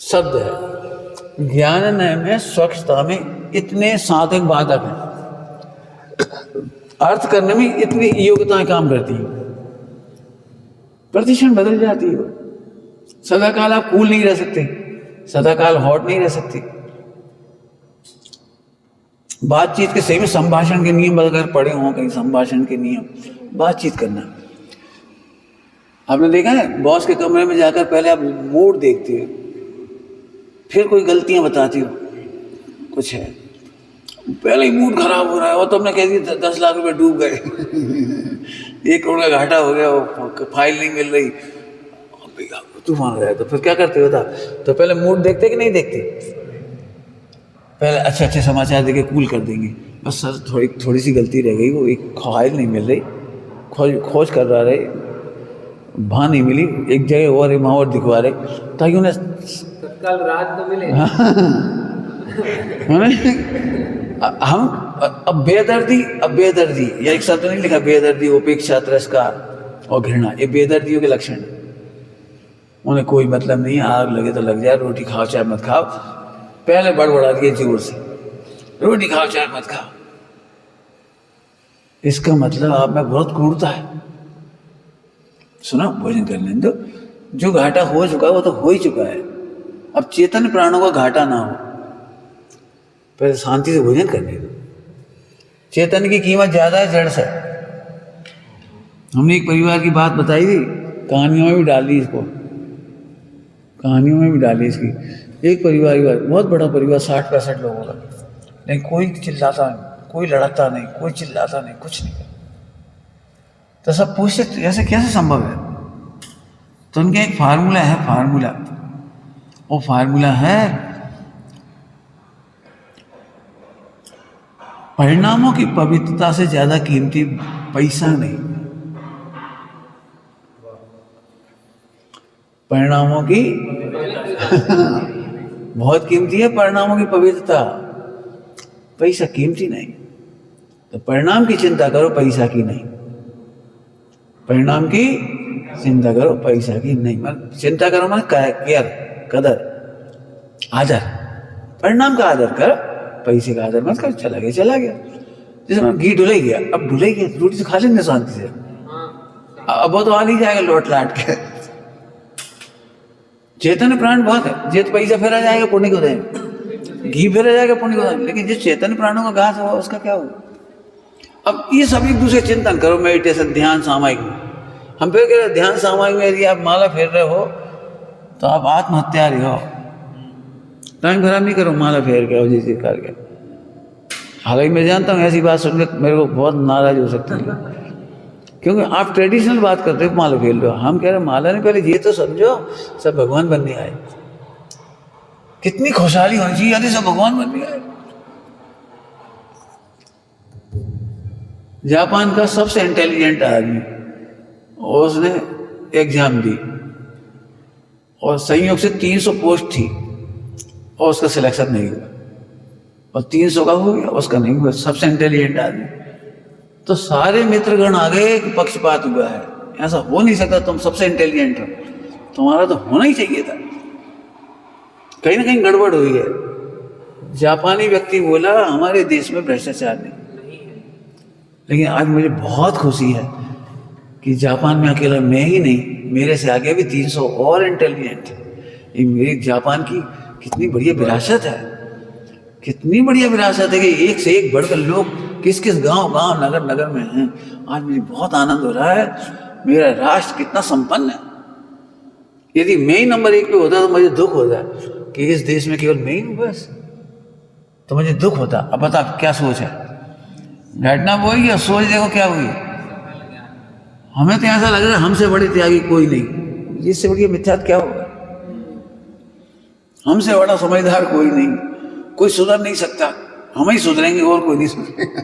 शब्द है, ज्ञान में स्वच्छता में इतने साधक बाधक हैं, अर्थ करने में इतनी योग्यताएं काम करती है, प्रतिक्षण बदल जाती है। सदाकाल आप कूल नहीं रह सकते, सदाकाल हॉट नहीं रह सकते। बातचीत के सही में संभाषण के नियम अगर पढ़े हों कहीं, संभाषण के नियम, बातचीत करना। आपने देखा है बॉस के कमरे में जाकर पहले आप मूड देखते हो, फिर कोई गलतियां बताती हो, कुछ है पहले ही मूड खराब हो रहा है और तुमने कह दिया 10 लाख रुपए डूब गए 1 करोड़ का घाटा हो गया, वो फाइल नहीं मिल रही, तूफान गया। तो फिर क्या करते हो था? तो पहले मूड देखते कि नहीं देखते? पहले अच्छे अच्छे समाचार देके कूल कर देंगे, बस सर थोड़ी सी गलती रह गई, वो एक फाइल नहीं मिल रही, खोज कर रहा रहे, वहाँ नहीं मिली, एक जगह और वहाँ और दिखवा रहे, ताकि उन्हें तत्काल राहत तो मिले। हम अब बेदर्दी या एक शब्द नहीं लिखा, बेदर्दी, उपेक्षा, तिरस्कार और घृणा, ये बेदर्दियों के लक्षण है। उन्हें कोई मतलब नहीं, आग लगे तो लग जाए, रोटी खाओ चाहे मत खाओ, पहले बड़बड़ा दिए जोर से, रोटी खाओ चाहे मत खाओ। इसका मतलब आप में बहुत क्रूरता है। सुनो, भोजन कर लें, तो जो घाटा हो चुका है वो तो हो ही चुका है। अब चेतन प्राणों का घाटा ना हो, पहले शांति से भोजन करने दो। चेतन की कीमत ज्यादा है जड़ से। हमने एक परिवार की बात बताई थी, कहानियों में भी डाल दी इसको, कहानियों में भी डाली इसकी। एक परिवार की बात, बहुत बड़ा परिवार, 60-65 लोगों का, लेकिन कोई चिल्लाता नहीं, कोई लड़ता नहीं, कोई चिल्लाता नहीं, कुछ नहीं। तो सब पूछते ऐसे कैसे संभव है? तो उनका एक फार्मूला है, वो फार्मूला है परिणामों की पवित्रता से ज्यादा कीमती पैसा नहीं। परिणामों की बहुत कीमती है, परिणामों की पवित्रता, पैसा कीमती नहीं। तो परिणाम की चिंता करो, पैसा की नहीं। परिणाम की चिंता करो, पैसा की नहीं। मतलब चिंता करो मतलब केयर, कदर, आदर। परिणाम का आदर कर, पैसे का आदर मत कर। चला गया। जैसे घी ढुल गया, अब ढुल गया, रोटी से खा लेंगे शांति से, अब वो तो आ नहीं जाएगा लौट लाट के। चेतन प्राण बहुत है, जेत पैसा फेरा जाएगा पुण्य को देंगे, घी फेरा जाएगा पुण्य को देंगे, लेकिन जिस चेतन प्राणों का घास हुआ उसका क्या होगा? अब ये सब एक दूसरे चिंतन करो, मेडिटेशन, ध्यान सामायिक में। हम फिर कह रहे ध्यान सामायिक में यदि आप माला फेर रहे हो तो आप आत्महत्यारी हो। टाइम खराब नहीं करो, माला फेर के हो जिस करके। हालांकि मैं जानता हूँ ऐसी बात सुनकर मेरे को बहुत नाराज हो सकते हैं, क्योंकि आप ट्रेडिशनल बात करते हो, माला फेर लो। हम कह रहे माला नहीं, पहले ये तो समझो सब भगवान बनने आए। कितनी खुशहाली होनी चाहिए यदि सब भगवान बनने आए। जापान का सबसे इंटेलिजेंट आदमी, उसने एग्जाम दी और संयोग से 300 पोस्ट थी और उसका सिलेक्शन नहीं हुआ, और 300 का हो गया, उसका नहीं हुआ। सबसे इंटेलिजेंट आदमी तो सारे मित्रगण आ गए कि पक्षपात हुआ है, ऐसा हो नहीं सकता, तुम सबसे इंटेलिजेंट हो, तुम्हारा तो होना ही चाहिए था, कहीं ना कहीं गड़बड़ हुई है। जापानी व्यक्ति बोला हमारे देश में भ्रष्टाचार नहीं है। लेकिन आज मुझे बहुत खुशी है कि जापान में अकेला मैं ही नहीं, मेरे से आगे भी 300 और इंटेलिजेंट है। ये मेरी जापान की कितनी बढ़िया विरासत है, कितनी बढ़िया विरासत है कि एक से एक बढ़कर लोग किस किस गांव गांव नगर नगर में हैं। आज मुझे बहुत आनंद हो रहा है, मेरा राष्ट्र कितना संपन्न है। यदि मैं ही नंबर 1 पे होता तो मुझे दुख होता कि इस देश में केवल मैं ही हूँ बस, तो मुझे दुख होता। अब बता क्या सोच है, घटना वो ही है, सोच देखो क्या हुई। हमें तो ऐसा लग रहा है हमसे बड़ी त्यागी कोई नहीं, इससे बढ़िया मिथ्यात क्या होगा। हमसे बड़ा समझदार कोई नहीं, कोई सुधर नहीं सकता, हम ही सुधरेंगे और कोई नहीं सुधरेगा।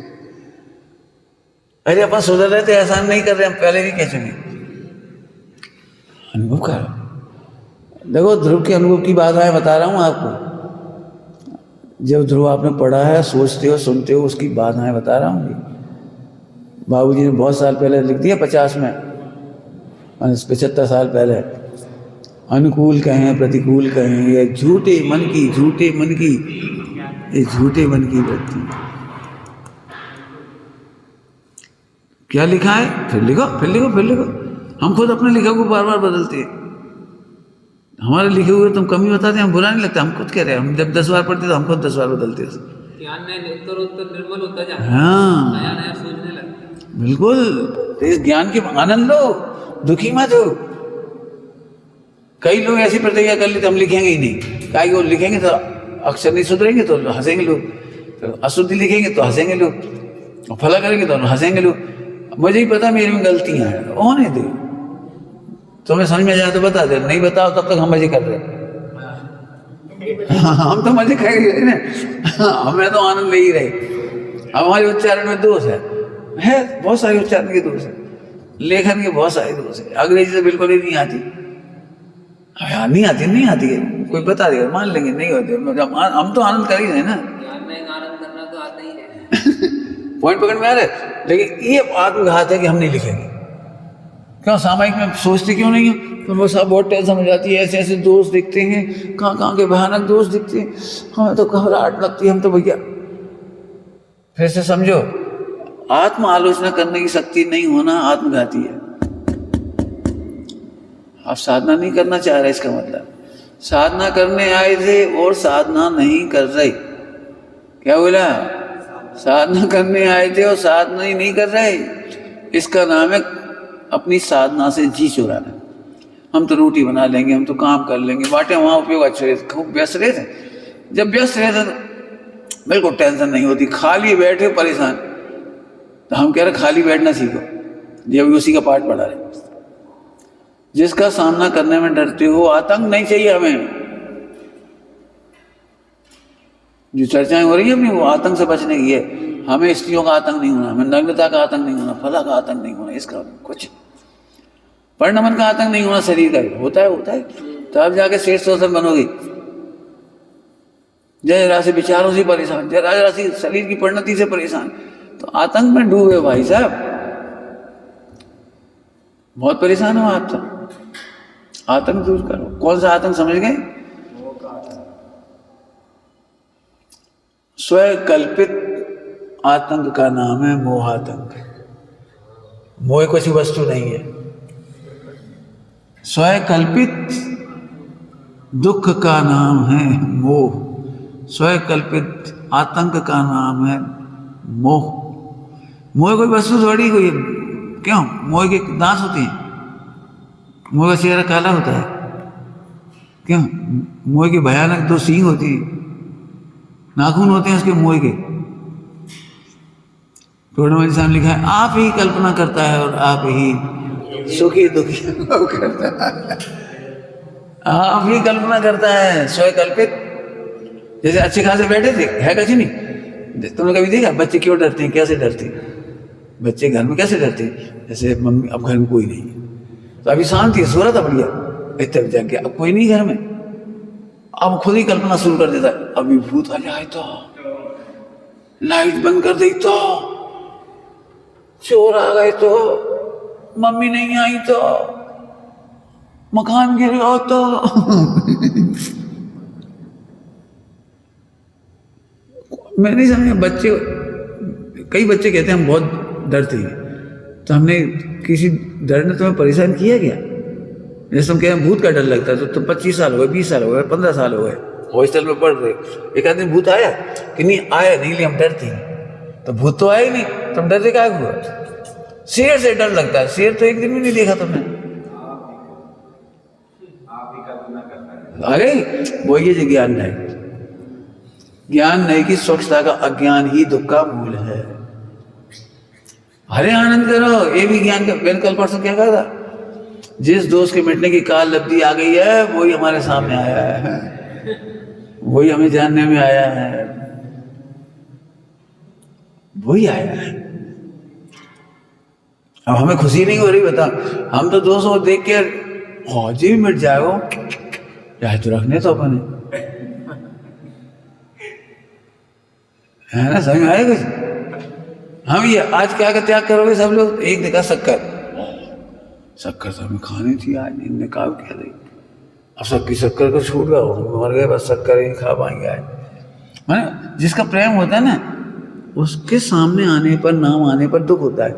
अरे अपन सुधर रहे थे, एहसान नहीं कर रहे, हम पहले भी कह चुके। अनुभव करो, देखो ध्रुव के अनुभव की बात है, बता रहा हूं आपको। जब ध्रुव आपने पढ़ा है, सोचते हो सुनते हो, उसकी बात है बता रहा हूँ। बाबूजी ने बहुत साल पहले लिख दिया, 50 में 75 साल पहले। अनुकूल कहें प्रतिकूल कहें, ये झूठे मन की ये झूठे मन की वृत्ति। क्या लिखा है, फिर लिखो फिर लिखो फिर लिखो। हम खुद अपने लिखे को बार बार बदलते हैं। हमारे लिखे हुए तुम कमी बताते हैं, हम बुरा नहीं लगता, हम खुद कह रहे हैं। हम जब 10 बार पढ़ते तो हम खुद 10 बार बदलते हैं। ज्ञान निर्मल होता जाता है, हाँ नया नया सोचने लगता है। बिल्कुल, तो इस ज्ञान के आनंद लो, दुखी मत हो। कई लोग ऐसी प्रतिज्ञा कर लेते हम लिखेंगे ही नहीं, क्या वो लिखेंगे तो अक्षर नहीं सुधरेंगे तो हंसेंगे लोग, तो अशुद्धि लिखेंगे तो हंसेंगे लोग, फला करेंगे तो हंसेंगे लोग। मुझे ही पता मेरी में गलतियां हैं, होने दो। तुम्हें समझ में जाए तो बता दे, नहीं बताओ तब तक हम मजे कर रहे हैं। हम तो मजे कर ही रहे ना, हमें तो आनंद ले ही रहे। हमारे उच्चारण में दोष है बहुत सारे उच्चारण के दोष है, लेखन के बहुत सारे दोष है। अंग्रेजी से बिल्कुल ही नहीं आती, नहीं आती है, कोई बता देगा मान लेंगे, नहीं होते। हम तो आनंद कर ही रहे ना, आनंद करना तो आता ही है। पॉइंट पकड़ में आ रहे। लेकिन ये आत्मघात है कि हम नहीं लिखेंगे। क्यों सामायिक में सोचते क्यों नहीं है, तो वो सब बहुत टेंशन हो जाती है, ऐसे ऐसे दोष दिखते हैं, कहाँ के भयानक दोष दिखते हैं, हमें तो घबराहट लगती है। हम तो भैया फिर से समझो, आत्म आलोचना करने की शक्ति नहीं होना आत्मघाती है। आप साधना नहीं करना चाह रहे, इसका मतलब साधना करने आए थे और साधना नहीं कर रहे। क्या बोला, साधना करने आए थे और साधना ही नहीं कर रहे, इसका नाम है अपनी साधना से जी चुराना। हम तो रोटी बना लेंगे, हम तो काम कर लेंगे, बाटे वहाँ उपयोग अच्छे रहे, खूब व्यस्त रहे थे। जब व्यस्त रहे थे तो बिल्कुल टेंशन नहीं होती, खाली बैठे परेशान। तो हम कह रहे खाली बैठना सीखो, ये भी उसी का पाठ पढ़ा रहे। जिसका सामना करने में डरते हो, आतंक नहीं चाहिए हमें। जो चर्चाएं हो रही है अपनी, वो आतंक से बचने की है। हमें स्त्रियों का आतंक नहीं होना, हमें नग्नता का आतंक नहीं होना, फला का आतंक नहीं होना, इसका कुछ परिणमन का आतंक नहीं होना। शरीर का होता है तब जाके श्रेष्ठ शोषण बनोगी। जय राशि विचारों से परेशान, जय राशि शरीर की परिणति से परेशान, तो आतंक में डूबे भाई साहब, बहुत परेशान हो आप। तो आतंक दूर करो। कौन सा आतंक समझ गए? स्वयं कल्पित आतंक का नाम है मोहातंक। मोह कुछ वस्तु नहीं है, स्वयं कल्पित दुख का नाम है मोह। स्वयं कल्पित आतंक का नाम है मोह। मोह कोई वस्तु थोड़ी कोई, क्यों? मोह के दांत होते हैं, मोह का चेहरा काला होता है, क्यों? मोह की भयानक 2 सींग होती है, नाखून होते हैं उसके मोह के। पूर्णमणि साहब लिखा है, आप ही कल्पना करता है और आप ही सुखी दुखी अनुभव करता है। आप ही कल्पना करता है, स्वयं कल्पित। जैसे अच्छे खासे बैठे थे, है कहीं नहीं? तुमने कभी देखा बच्चे क्यों डरते हैं, कैसे डरते हैं? बच्चे घर में कैसे डरते हैं? जैसे मम्मी, अब घर में कोई नहीं है तो अभी शांति है, सो रहा था बढ़िया, इतने जाग गया, अब कोई नहीं घर में। अब खुद ही कल्पना शुरू कर देता है, अभी भूत आ जाए तो, लाइट बंद कर दे तो चोर आ गए तो, मम्मी नहीं आई तो, मकान गिर गया तो। मैं नहीं समझा, बच्चे, कई बच्चे कहते हैं हम बहुत डरते हैं, तो हमने किसी डर ने तुम्हें परेशान किया क्या? जैसे तुम कह रहे भूत का डर लगता है, तो तुम 25 साल हो गए, 20 साल हो गए, 15 साल हो गए, हॉस्टल में पढ़ रहे, एक आदमी भूत आया कि नहीं आया? नहीं, ले हम डरते हैं। तो भूत तो आया ही नहीं, तुम डरते क्या हुआ? शेर से डर लगता है, शेर तो एक दिन भी नहीं देखा तुमने। अरे वो ये जो ज्ञान नहीं, ज्ञान नहीं कि स्वच्छता का अज्ञान ही दुख का मूल है। अरे आनंद करो, ये भी ज्ञान का। मैंने कल परसों क्या कहा था? जिस दोस्त के मिटने की काल लब्धि आ गई है, वही हमारे सामने आया है, वही हमें जानने में आया है, वही आया है। अब हमें खुशी नहीं हो रही, बता। हम तो 200 देख के जी भी मिट जाएगा, चाहे तो रखने तो अपने, है ना? समझ में आए कुछ? हम ये आज क्या का त्याग करोगे सब लोग? एक देखा शक्कर, शक्कर तो हमें खानी थी आज, इनने कहा क्या दी, अब सबकी शक्कर को छूट गया, मर गए, बस शक्कर ही खा पाएंगे आज। मैंने जिसका प्रेम होता है ना, उसके सामने आने पर, नाम आने पर दुख होता है।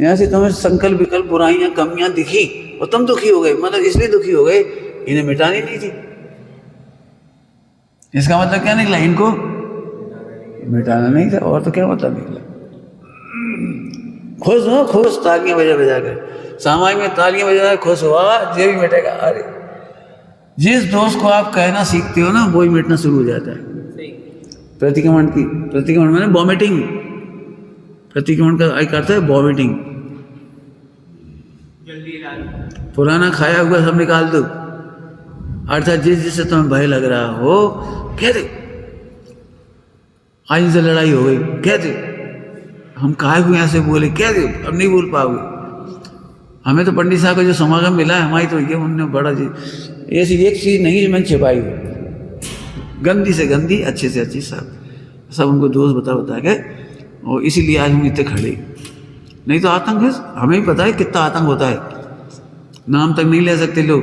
यहाँ से तुम्हें संकल्प विकल्प बुराइयां कमियां दिखी और तुम दुखी हो गए, मतलब इसलिए दुखी हो गए इन्हें मिटानी नहीं थी। इसका मतलब क्या निकला? इनको मिटाना नहीं था, और तो क्या मतलब निकला? खुश हो, खुश, तालियां बजा बजा कर सामाई में तालियां बजा खुश हुआ, जे भी मिटेगा। अरे जिस दोस्त को आप कहना सीखते हो ना, वही मिटना शुरू हो जाता है। प्रतिक्रमण की, प्रतिक्रमण मैंने वॉमिटिंग, प्रतिक्रमण का एक अर्थ है वॉमिटिंग। पुराना खाया हुआ सब निकाल दो, अर्थात जिससे तुम्हें भय लग रहा हो कह दो, आज इनसे लड़ाई हो गई कह दो, हम काहे हुए ऐसे बोले कह दो, अब नहीं बोल पाओगे। हमें तो पंडित साहब का जो समागम मिला है, हमारी तो ये उन्होंने बड़ा चीज, ऐसी एक चीज़ नहीं जो मैंने छिपाई हो, गंदी से गंदी, अच्छे से अच्छी, सब उनको दोस्त बता के, और इसीलिए आज हम इतने खड़े। नहीं तो आतंक है, हमें ही पता है कितना आतंक होता है, नाम तक नहीं ले सकते लोग।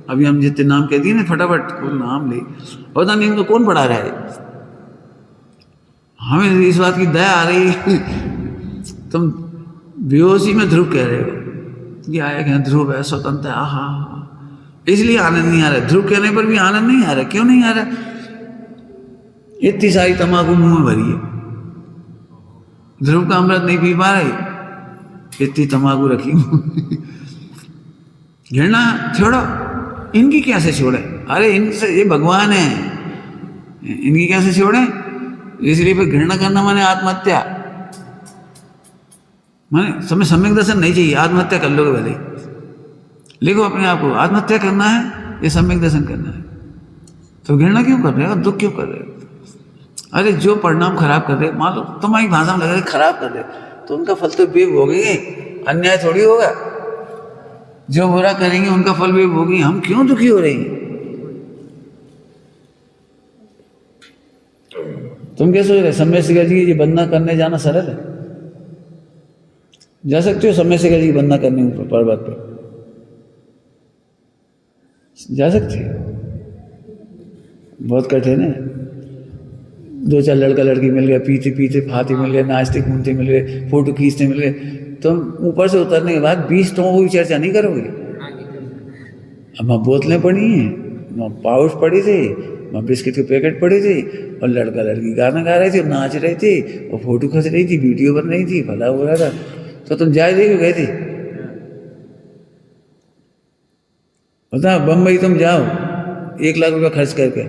अभी हम जितने नाम कह दिए ना फटाफट, वो नाम ले, पता नहीं इनको कौन पढ़ा रहा है। हमें इस बात की दया आ रही, तुम बेहोशी में ध्रुव कह रहे हो, ये आया क्या ध्रुव है, स्वतंत्र, आहा, इसलिए आनंद नहीं आ रहा। ध्रुव कहने पर भी आनंद नहीं आ रहा, क्यों नहीं आ रहा? इतनी सारी तंबाकू मुंह में भरी है, ध्रुव का अमृत नहीं पी पा रहे, इतनी तंबाकू रखी। घृणा छोड़ो, इनकी कैसे छोड़े? अरे इनसे, ये भगवान है, इनकी कैसे छोड़े? इसलिए फिर घृणा करना माने आत्महत्या, माने समय सम्यक दर्शन नहीं चाहिए, आत्महत्या कर लोगे भले, लिखो अपने आप को, आत्महत्या करना है ये सम्यक दर्शन करना है। तो घृणा क्यों कर रहे हो, दुख क्यों कर रहे हो? अरे जो परिणाम खराब कर रहे, मान लो तुम्हारी भाषा में लग रहा है खराब कर रहे, तो उनका फल तो बेभोगेंगे, अन्याय थोड़ी होगा। जो बुरा करेंगे उनका फल बेभोगेंगे, हम क्यों दुखी हो रहे हैं? तुम क्या सोच रहे? समय शिखर जी ये बंदना करने जाना सरल है? जा सकते हो समय शिखर जी बंदना करने ऊपर पर्वत पर, जा सकते हो? बहुत कठिन है। 2-4 लड़का लड़की मिल गए, पीते पीते फाते मिल गए, नाचते घूमते मिल गए, फोटो खींचते मिल गए, तुम ऊपर से उतरने के बाद 20 टोकों की चर्चा नहीं करोगे। अब वहाँ बोतलें पड़ी हैं, वहाँ पाउच पड़ी थी, वहाँ बिस्किट के पैकेट पड़े थे, और लड़का लड़की गाना गा रहे थे, नाच रहे थे, और फोटो खींच रही थी, वीडियो बन रही थी, भला हो रहा था। तो तुम जाए देखो गए थे? बता, बम्बई तुम जाओ 1 लाख रुपया खर्च करके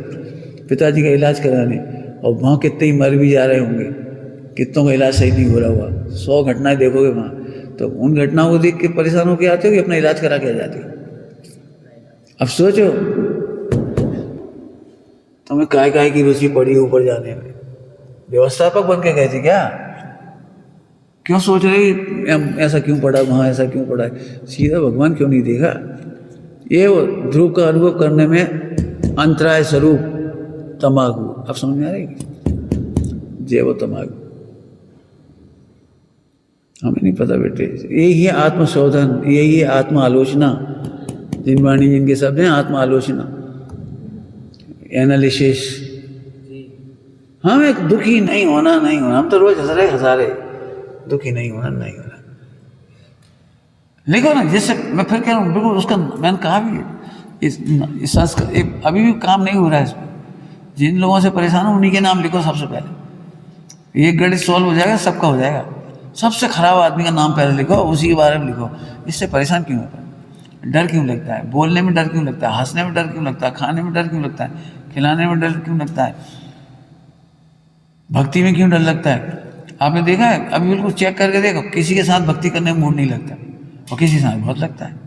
पिताजी का इलाज कराने, और वहाँ कितने ही मर भी जा रहे होंगे, कितनों का इलाज सही नहीं हो रहा हुआ, 100 घटनाएं देखोगे वहाँ, तो उन घटनाओं को देख के परेशान होकर आते हो कि अपना इलाज करा के जाते हो? अब सोचो, तुम्हें काय की रुचि पड़ी ऊपर जाने में, व्यवस्थापक बन के गए थे क्या? क्यों सोच रहे ऐसा क्यों पड़ा, वहाँ ऐसा क्यों पड़ा है? सीधा भगवान क्यों नहीं देखा? ये वो ध्रुव का अनुभव करने में अंतराय स्वरूप तंबाकू, अब समझ में आ रही? जे वो तंबाकू, हमें नहीं पता बेटे, यही है आत्मशोधन, यही है आत्म आलोचना। जिन वाणी जिनके शब्द हैं आत्म आलोचना, एनालिसिस। हम एक दुखी नहीं होना, नहीं होना, हम तो रोज हंसा रहे, दुखी नहीं होना, नहीं होना। लिखो ना, जैसे मैं फिर कह रहा हूँ, बिल्कुल उसका मैंने कहा भी इस संस्कृत अभी भी काम नहीं हो रहा है इसमें। जिन लोगों से परेशान हो उन्हीं के नाम लिखो सबसे पहले, ये गणित सॉल्व हो जाएगा, सबका हो जाएगा। सबसे खराब आदमी का नाम पहले लिखो, उसी के बारे में लिखो। इससे परेशान क्यों होता है? डर क्यों लगता है? बोलने में डर क्यों लगता है? हंसने में डर क्यों लगता है? खाने में डर क्यों लगता है? खिलाने में डर क्यों लगता है? भक्ति में क्यों डर लगता है? आपने देखा है, अभी बिल्कुल चेक करके देखो, किसी के साथ भक्ति करने में मूड नहीं लगता, और किसी के साथ बहुत लगता है।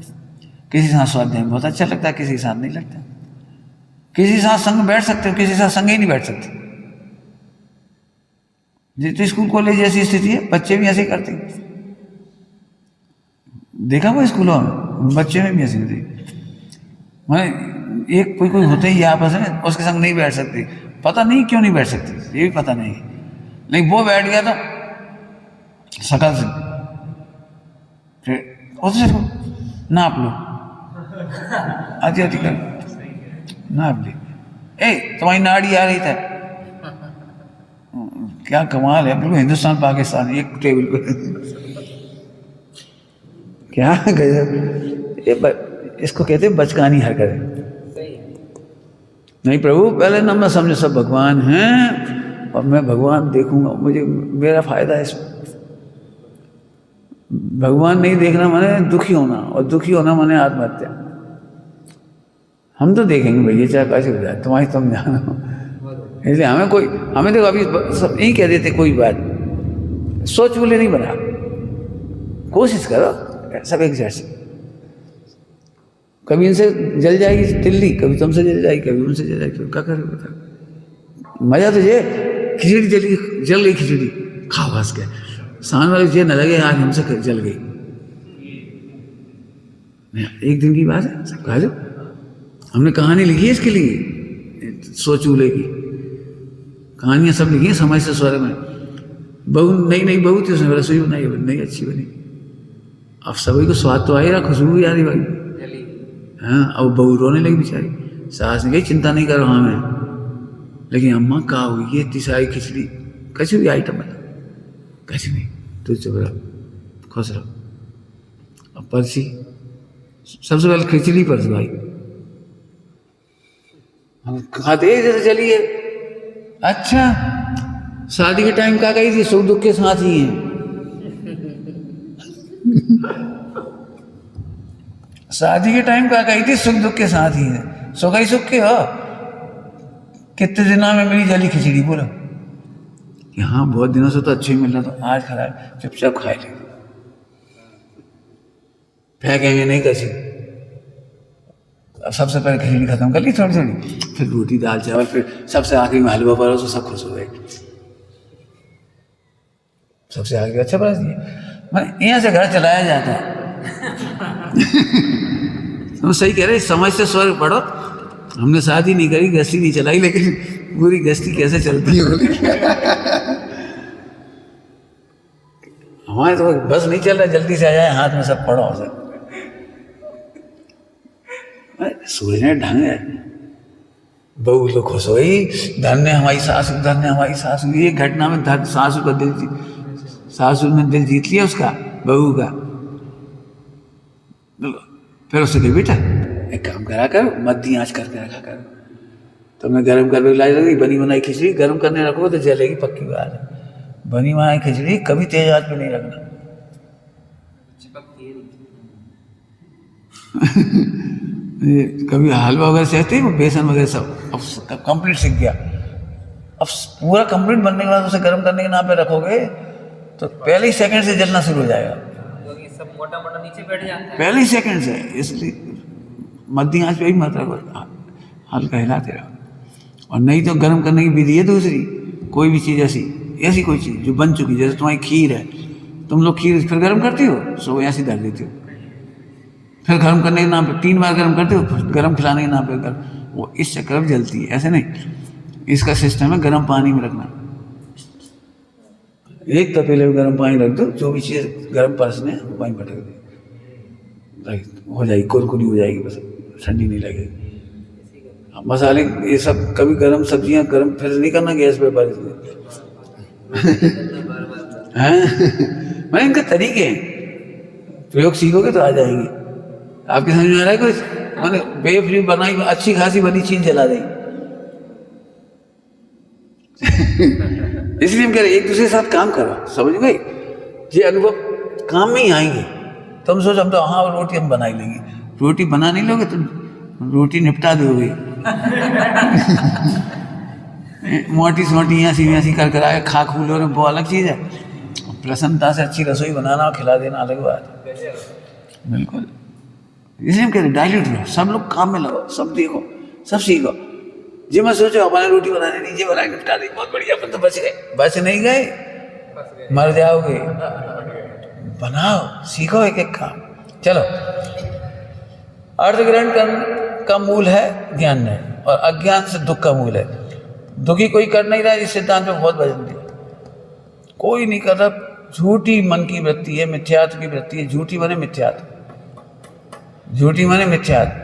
किसी के साथ स्वाध्याय में बहुत अच्छा लगता है, किसी के साथ नहीं लगता। किसी के साथ संग बैठ सकते हो, किसी के साथ संग ही नहीं बैठ सकते। जितने स्कूल कॉलेज जैसी स्थिति है, बच्चे भी ऐसे ही करते हैं। देखा वो स्कूलों में बच्चे में भी ऐसी होती है। मैं एक कोई होते ही आपस में, उसके संग नहीं बैठ सकती, पता नहीं क्यों नहीं बैठ सकती, ये भी पता नहीं। लेकिन वो बैठ गया था शकल से, फिर उससे नाप लो, आती आती कर नाप ली, तुम्हारी नाड़ी आ रही था। क्या कमाल है, बिल्कुल हिंदुस्तान पाकिस्तान एक टेबल पे। क्या गजब, इसको कहते हैं बचकानी हरकत। नहीं प्रभु, पहले ना मैं समझे सब भगवान हैं और मैं भगवान देखूंगा, मुझे मेरा फायदा है इसमें। भगवान नहीं देखना माने दुखी होना, और दुखी होना माने आत्महत्या। हम तो देखेंगे भैया चाहे कैसे हो जाए, तुम्हारी तुम जानो। इसलिए हमें देखो अभी सब यही कह देते, कोई बात सोच बोले नहीं बना, कोशिश करो सब एक जैसे। कभी इनसे जल जाएगी तिल्ली, कभी तुमसे जल जाएगी, कभी उनसे जल जाएगी, क्या करोगे बता। मजा तो ये खिचड़ी जल गई खिचड़ी खाओ हंस के, सामने वाले ये न लगे आज हमसे जल गई। एक दिन की बात है, सब खा लो। हमने कहानी लिखी है इसके लिए, सोच चूल्हे की कहानियां सब लिखी है समय से स्वर में। बहू नई बहू थी, उसने रसोई बनाई, नहीं अच्छी बनी। अब सभी को स्वाद तो आ ही रहा, खुशबू भी आ रही भाई। हाँ, अब बहू रोने लगी बेचारी। सास ने कही चिंता नहीं करो हमें, लेकिन अम्मा कहा हुई ये तिसाई खिचड़ी कैसी भी आइटम बना, कैसी नहीं, तू चुप रहो, खुश रहो। अब परसी सबसे पहले खिचड़ी परस भाई, हम खाते जैसे चलिए। अच्छा, शादी के टाइम क्या कही थी, सुख दुख के साथ ही हैं। शादी के टाइम क्या कही थी, सुख दुख के साथ ही है। सुख ही सुख के हो, कितने दिनों में मिली जली खिचड़ी, बोलो कि हाँ बहुत दिनों से तो अच्छी मिल रहा था, आज खराब, चुपचाप खाए ले, फेंकेंगे नहीं कैसे। अब सबसे पहले खिचड़ी खत्म कर ली थोड़ी थोड़ी, फिर रोटी दाल चावल, फिर सबसे आखिरी में हलवा परोसो, सब खुश हो गए। सबसे आगे अच्छा परोस दिया, मैंने यहाँ से घर चलाया जाता है। तुम सही कह रहे, समझ से स्वर्ग पढ़ो। हमने शादी नहीं करी, गश्ती नहीं चलाई, लेकिन पूरी गश्ती कैसे चलती है हमारे तो बस नहीं चल रहा, जल्दी से आ जाए, हाथ में सब पढ़ो सर। सूझने ढंग है, बहू तो खुश हो गई, धन्य हमारी सासू, धन्य हमारी सासू। ये घटना में सासू का दिल, सासू ने दिल जीत लिया उसका, बहू का। फिर उससे कही बेटा एक काम करा करो, मध्य आंच करके रखा करो। तो मैं गर्म करके लाई रही, बनी बनाई खिचड़ी गर्म करने रखो तो जलेगी, पक्की बात है। बनी बनाई खिचड़ी कभी तेज आंच पे नहीं रखना। कभी हलवा वगैरह सहते हैं, बेसन वगैरह सब अब कंप्लीट सीख गया। अब पूरा कंप्लीट बनने के बाद उसे गर्म करने के नाम पे रखोगे तो पहले ही सेकंड से जलना शुरू हो जाएगा, सब मोटा मोटा नीचे बैठ जाता है, पहले ही सेकंड से। इसलिए मध्य आंच पे ही मत रखो, हल्का हिलाते रहो। और नहीं तो गर्म करने की विधि है दूसरी, कोई भी चीज़ ऐसी कोई चीज़ जो बन चुकी, जैसे तुम्हारी खीर है, तुम लोग खीर फिर गर्म करती हो, सो ऐसी धर देती हो, फिर गर्म करने के नाम पे 3 बार गर्म करते हो, फिर गर्म खिलाने के नाम पे गर्म, वो इस चक्कर में जलती है। ऐसे नहीं, इसका सिस्टम है गर्म पानी में रखना, एक तपेले में गर्म पानी रख दो, जो भी चीज़ गर्म परसने वो पानी पटक दे, हो जाएगी, कुरकुरी हो जाएगी, बस ठंडी नहीं लगेगी। मसाले ये सब कभी गर्म सब्जियां गर्म फिर नहीं करना गैस पे पर मैं इनके तरीके हैं, प्रयोग सीखोगे तो आ जाएंगे। आपके समझ में आ रहा है कुछ? मैंने बेफ्री बनाई, अच्छी खासी बनी चीज जला दी। इसलिए हम कह रहे एक दूसरे के साथ काम करो, समझ गए? ये अनुभव काम में ही आएंगे। तुम सोचो हम तो हाँ रोटी हम बना ही लेंगे, रोटी बना नहीं लोगे तुम, रोटी निपटा दोगे। मोटी सोटी ऐसी वैसी कर आए खा खू लो, वो अलग चीज़ है। प्रसन्नता से अच्छी रसोई बनाना और खिला देना अलग बात है। बिल्कुल, इसलिए हम कहते हैं डायल्यूट रहो, सब लोग काम में लगो, सब देखो, सब सीखो। जी मैं सोचो अपने रोटी बनाने नीचे बना के निपटा दी, बहुत बढ़िया, अपन तो बच गए। बच नहीं गए, मर जाओगे। बनाओ, सीखो एक एक काम। चलो, अर्थ ग्रहण का मूल है ज्ञान नहीं, और अज्ञान से दुख का मूल है। दुखी कोई कर नहीं रहा, इस सिद्धांत में बहुत वजन दिया। कोई नहीं कर रहा, झूठी मन की वृत्ति है, मिथ्यात्व की वृत्ति है। झूठी माने मिथ्यात्व, झूठी माने मिथ्यात्व।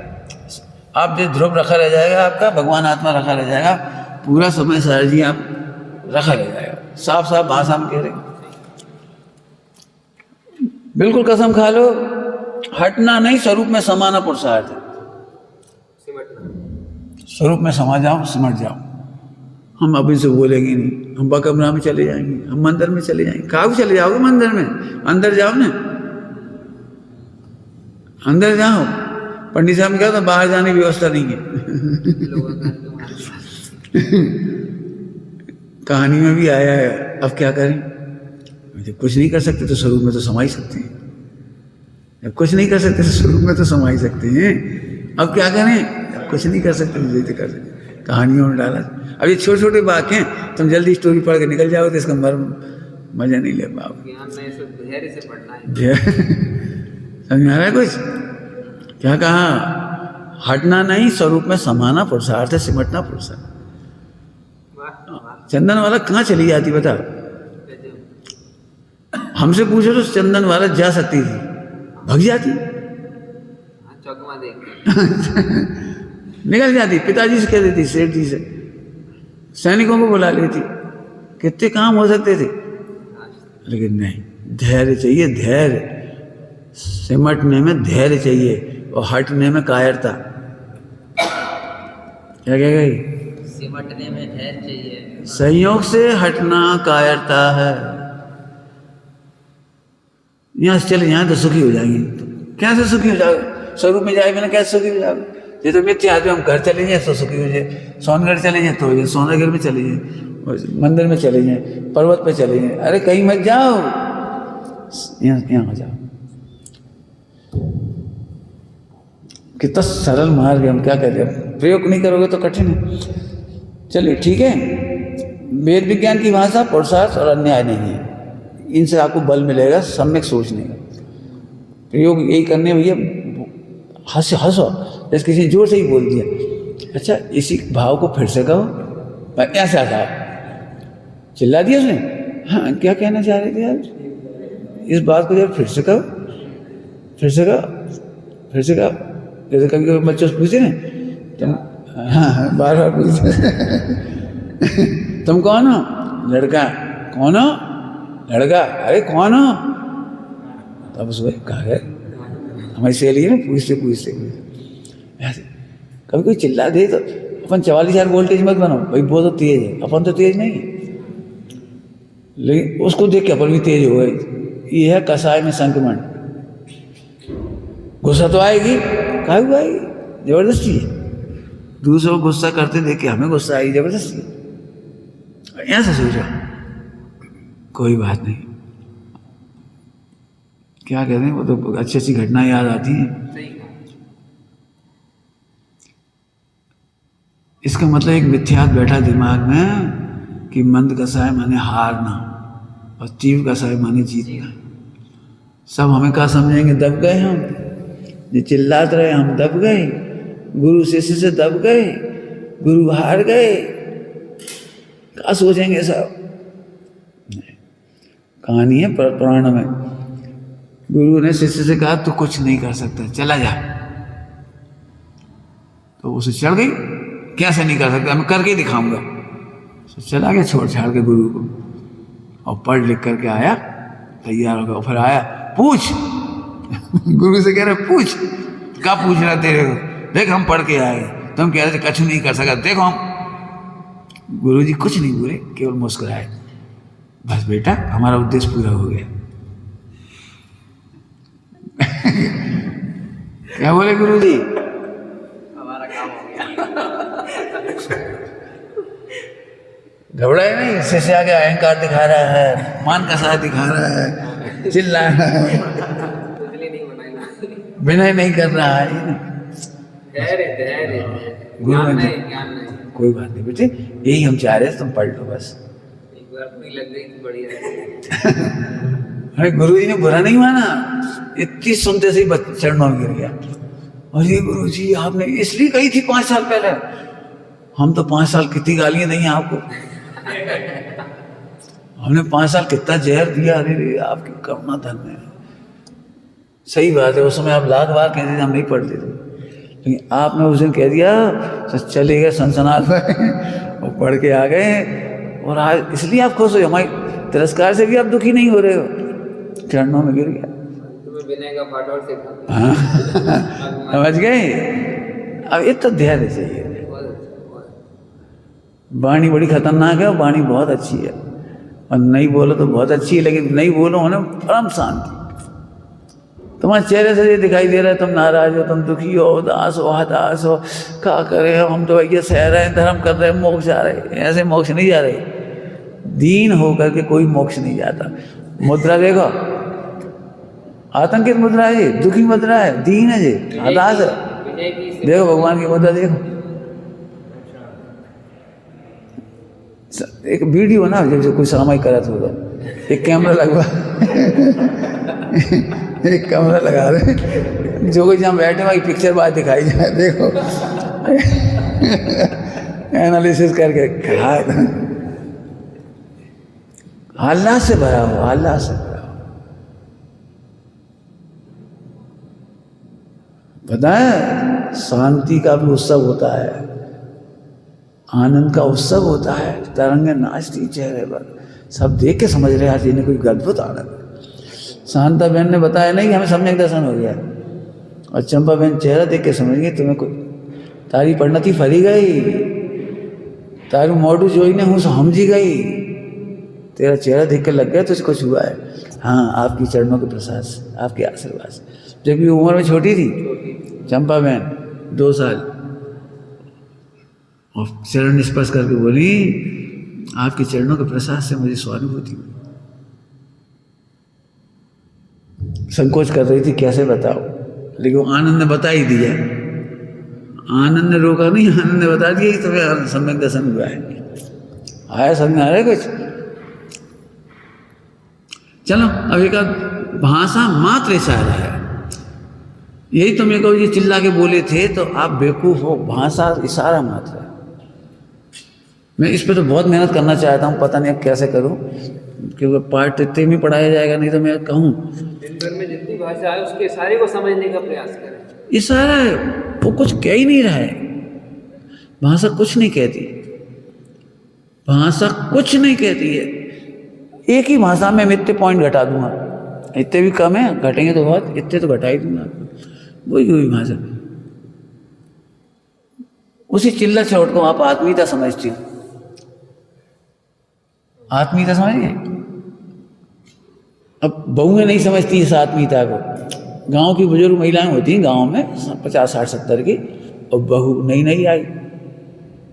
आप जो ध्रुव रखा रह जाएगा, आपका भगवान आत्मा रखा रह जाएगा, पूरा समय सर जी आप रखा रह जाएगा। साफ साफ भाषा में कह रहे, बिल्कुल कसम खा लो, हटना नहीं, स्वरूप में समाना पुरुषार्थ है। स्वरूप में समा जाओ, सिमट जाओ। हम अब इनसे बोलेंगे नहीं, हम बकमरा में चले जाएंगे, हम मंदिर में चले जाएंगे। कहाँ चले जाओगे? मंदिर में अंदर जाओ ना, अंदर जाओ। पंडित साहब ने कहा था बाहर जाने की व्यवस्था नहीं है। कहानी में भी आया है। अब क्या करें? जब कुछ नहीं कर सकते तो स्वरूप में तो समा ही सकते हैं। जब कुछ नहीं कर सकते तो स्वरूप में तो समा ही सकते हैं। अब क्या करें? अब कुछ नहीं कर सकते तो कर सकते। कहानियों में डाला। अब ये छोटे छोटे बात हैं, तुम जल्दी स्टोरी पढ़ के निकल जाओ तो इसका मजा नहीं ले पाओगे। समझ में आ रहा है कुछ? क्या कहा? हटना नहीं, स्वरूप में समाना पुरुषार्थ है, सिमटना पुरुषार्थ। चंदन वाला कहाँ चली जाती बता? हमसे पूछो तो चंदन वाला जा सकती थी, भग जाती, निकल जाती, पिताजी से कह देती, सेठ जी से, सैनिकों को बुला लेती, कितने काम हो सकते थे। लेकिन नहीं, धैर्य चाहिए, धैर्य। सिमटने में धैर्य चाहिए और हटने में कायरता। क्या कह गई? सिमटने में धैर्य चाहिए, संयोग से हटना कायरता है। यहाँ से चले जाए तो सुखी हो जाएंगे। कैसे सुखी हो जाओगे? स्वरूप में जाए बिना कैसे सुखी हो जाओगे? ये तो मिथ्या आदमी, हम घर चले जाए तो सुखी हो जाए, सोनगढ़ चले जाए तो सोनागढ़ में चले जाए, मंदिर में चले जाए, पर्वत पे चले जाए। अरे कहीं मत जाओ, यहाँ हो जाओ। कितना सरल मार्ग है, हम क्या कह रहे हैं? प्रयोग नहीं करोगे तो कठिन है। चलिए ठीक है, वेद विज्ञान की भाषा पुरुषार्थ और अन्याय नहीं है, इनसे आपको बल मिलेगा सम्यक सोचने का। प्रयोग यही करने भैया, हंसो, जैसे किसी ने जोर से ही बोल दिया। अच्छा, इसी भाव को फिर से कहो। ऐसा कहा, चिल्ला दिया उसने। हाँ, क्या कहना चाह रहे थे आप? इस बात को जब फिर से कहो, फिर से कहो, फिर से कहो। जैसे कभी कभी बच्चों से पूछे ना, तुम हाँ बार बार पूछते तुम कौन हो? लड़का। कौन हो? लड़का। अरे कौन हो? तब उसको कहा गया, हमारी सहेली है ना, पूछते पूछते ऐसे। कभी कोई चिल्ला दे तो अपन 44,000 वोल्टेज मत बनाओ भाई, वो तो तेज है, अपन तो तेज नहीं है, लेकिन उसको देख के अपन भी तेज हो गए। ये है कसाय में संक्रमण। गुस्सा तो आएगी, काहे को आएगी? जबरदस्ती है। दूसरों को गुस्सा करते देख के हमें गुस्सा आई, जबरदस्ती। ऐसा सोचो, कोई बात नहीं। क्या कहते हैं, वो तो अच्छी अच्छी घटनाएं याद आती हैं। इसका मतलब एक मिथ्यात बैठा दिमाग में कि मंद कसाय माने हारना और तीव्र कसाय माने जीतना। सब हमें क्या समझेंगे? दब गए हम, जो चिल्लाते रहे हम दब गए, गुरु शिष्य से दब गए, गुरु हार गए। क्या सोचेंगे सब? कहानी है पुराण में। गुरु ने शिष्य से कहा तू कुछ नहीं कर सकता, चला जा। तो उसे चढ़ गई, कैसे नहीं कर सकता, मैं करके दिखाऊंगा। तो चला गया छोड़ छाड़ के गुरु को, और पढ़ लिख करके आया, तैयार हो गया। फिर आया, पूछ गुरु से कह रहे पूछ, क्या पूछ रहा तेरे को, देख हम पढ़ के आए, तुम कह रहे थे कुछ नहीं कर सका, देखो हम। गुरु जी कुछ नहीं बोले, केवल मुस्कुराए, बस बेटा हमारा उद्देश्य पूरा हो गया। क्या बोले गुरु जी, हमारा काम हो गया। घबराए नहीं, शिष्य आगे अहंकार दिखा रहा है, मान का साथ दिखा रहा है, चिल्ला रहा है, विनय नहीं कर रहा है। गुरु ने कोई बात नहीं बेटे, यही हम चाह रहे थे, तुम पढ़ लो बस। एक बार पूरी लग गई तो बढ़िया। अरे गुरु जी ने बुरा नहीं माना, इतनी सुनते से ही चरणों में गिर गया। और ये गुरु जी आपने इसलिए कही थी 5 साल पहले, हम तो 5 साल कितनी गालियां दी आपको, हमने 5 साल कितना जहर दिया, अरे आपकी करुणा धन्य है। सही बात है, उस समय आप लाख बार कहते थे हम नहीं पढ़ते थे, लेकिन आपने उस दिन कह दिया, चले गए सनसनाट में और पढ़ के आ गए। और आज इसलिए आप खुश हो, हमारे तिरस्कार से भी आप दुखी नहीं हो रहे हो, चरणों में गिर गया। विनय का पाठ और सिखा। हाँ समझ गए। अब ये तो धैर्य चाहिए। वाणी बड़ी खतरनाक है और वाणी बहुत अच्छी है, और नहीं बोलो तो बहुत अच्छी है, लेकिन नहीं बोलो होने परम शांति। तुम्हारे चेहरे से ये दिखाई दे रहा है तुम नाराज हो, तुम दुखी हो, उदास हो, हताश हो, क्या करें हम तो भैया सह रहे हैं, धर्म कर रहे हैं, मोक्ष जा रहे हैं। ऐसे मोक्ष नहीं जा रहे, दीन होकर के कोई मोक्ष नहीं जाता। मुद्रा देखो, आतंकित मुद्रा है ये, दुखी मुद्रा है, दीन है ये, हताश है। देखो भगवान की मुद्रा देखो। एक वीडियो ना जब कोई सामायिक करा था, एक कैमरा लगवा एक कैमरा लगा रहे, जो कोई जहाँ बैठे वही पिक्चर बात दिखाई जाए, देखो एनालिसिस करके कहा अल्लाह से भरा हो, अल्लाह से भरा हो। पता है शांति का भी उत्सव होता है, आनंद का उत्सव होता है, तरंगे नाचती चेहरे पर, सब देख के समझ रहे हैं इन्हें कोई अद्भुत आनंद। शांता बहन ने बताया नहीं कि हमें सम्यक दर्शन हो गया, और चंपा बहन चेहरा देख के समझ गई तुम्हें कोई तारी परिणति फरी गई, तारू मोडू जोई ने हूँ समझी गई, तेरा चेहरा देख के लग गया तुझे कुछ हुआ है। हाँ आपकी चरणों के प्रसाद से, आपके आशीर्वाद से। जब भी उम्र में छोटी थी चंपा बहन 2 साल, और चरण स्पर्श करके बोली आपके चरणों के प्रसाद से मुझे स्वानुभूति हुई। संकोच कर रही थी कैसे बताओ, लेकिन आनंद ने बता ही दिया। आनंद ने रोका नहीं, आनंद ने बता दिया कि तुम्हें सम्यक दर्शन हुआ है। आया समझ में आ रहा है कुछ? चलो अब एक भाषा मात्र इशारा है, यही तो मेरे को ये चिल्ला के बोले थे तो आप बेवकूफ़ हो, भाषा इशारा मात्र है। मैं इस पे तो बहुत मेहनत करना चाहता हूँ, पता नहीं अब कैसे करूँ, क्योंकि पार्ट इतने में पढ़ाया जाएगा नहीं तो मैं कहूँ। दिन भर में जितनी भाषा है उसके इशारे को समझने का प्रयास करें। इशारा है, वो कुछ कह ही नहीं रहा है, भाषा कुछ नहीं कहती, भाषा कुछ नहीं कहती है। एक ही भाषा में मैं इतने पॉइंट घटा दूंगा, इतने भी कम है, घटेंगे तो बहुत, इतने तो घटा ही दूंगा, वही भाषा। उसी चिल्ला चौट को आप आत्मीयता समझती हो, आत्मीयता समझिए। अब बहुएं नहीं समझती इस आत्मीयता को। गांव की बुजुर्ग महिलाएं होती हैं गांव में 50, 60, 70 की, और बहू नई नई आई,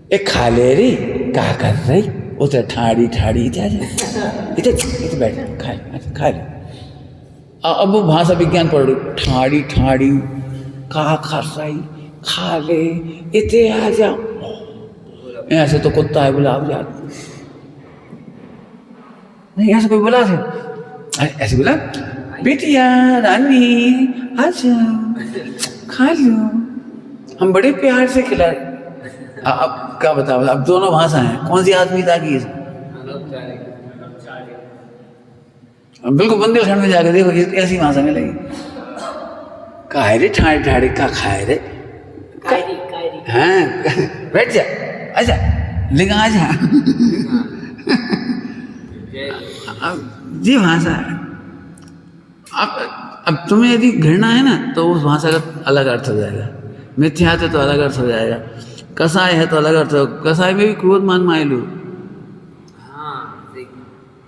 एक खा ले रही, क्या कर रही, उसे ठाड़ी ठाड़ी इधर बैठ खा ले। अब वो भाषा विज्ञान पढ़ रही, ठाड़ी ठाड़ी कहा खा रही, खा ले, इतने आ जाओ। ऐसे तो कुत्ता है, बोला आप जाते नहीं, ऐसे कोई बोला थे, ऐसे बोला बेटिया रानी आ जाओ खा लो, हम बड़े प्यार से खिलाए। अब क्या बताओ, अब दोनों भाषा हैं, कौन सी आत्मीयता की है? बिल्कुल बुंदेलखंड में जाकर देखो ऐसी भाषा में लगी, काहे रे ठाड़े ठाड़े का खाए रे, हाँ बैठ जा, अच्छा लेकिन आ जा। अब ये भाषा है। अब तुम्हें यदि घृणा है ना तो उस भाषा का अलग अर्थ हो जाएगा, मिथ्यात है तो अलग अर्थ हो जाएगा, कसाय है तो अलग अर्थ हो, कसाय में भी क्रोध मान मायलू,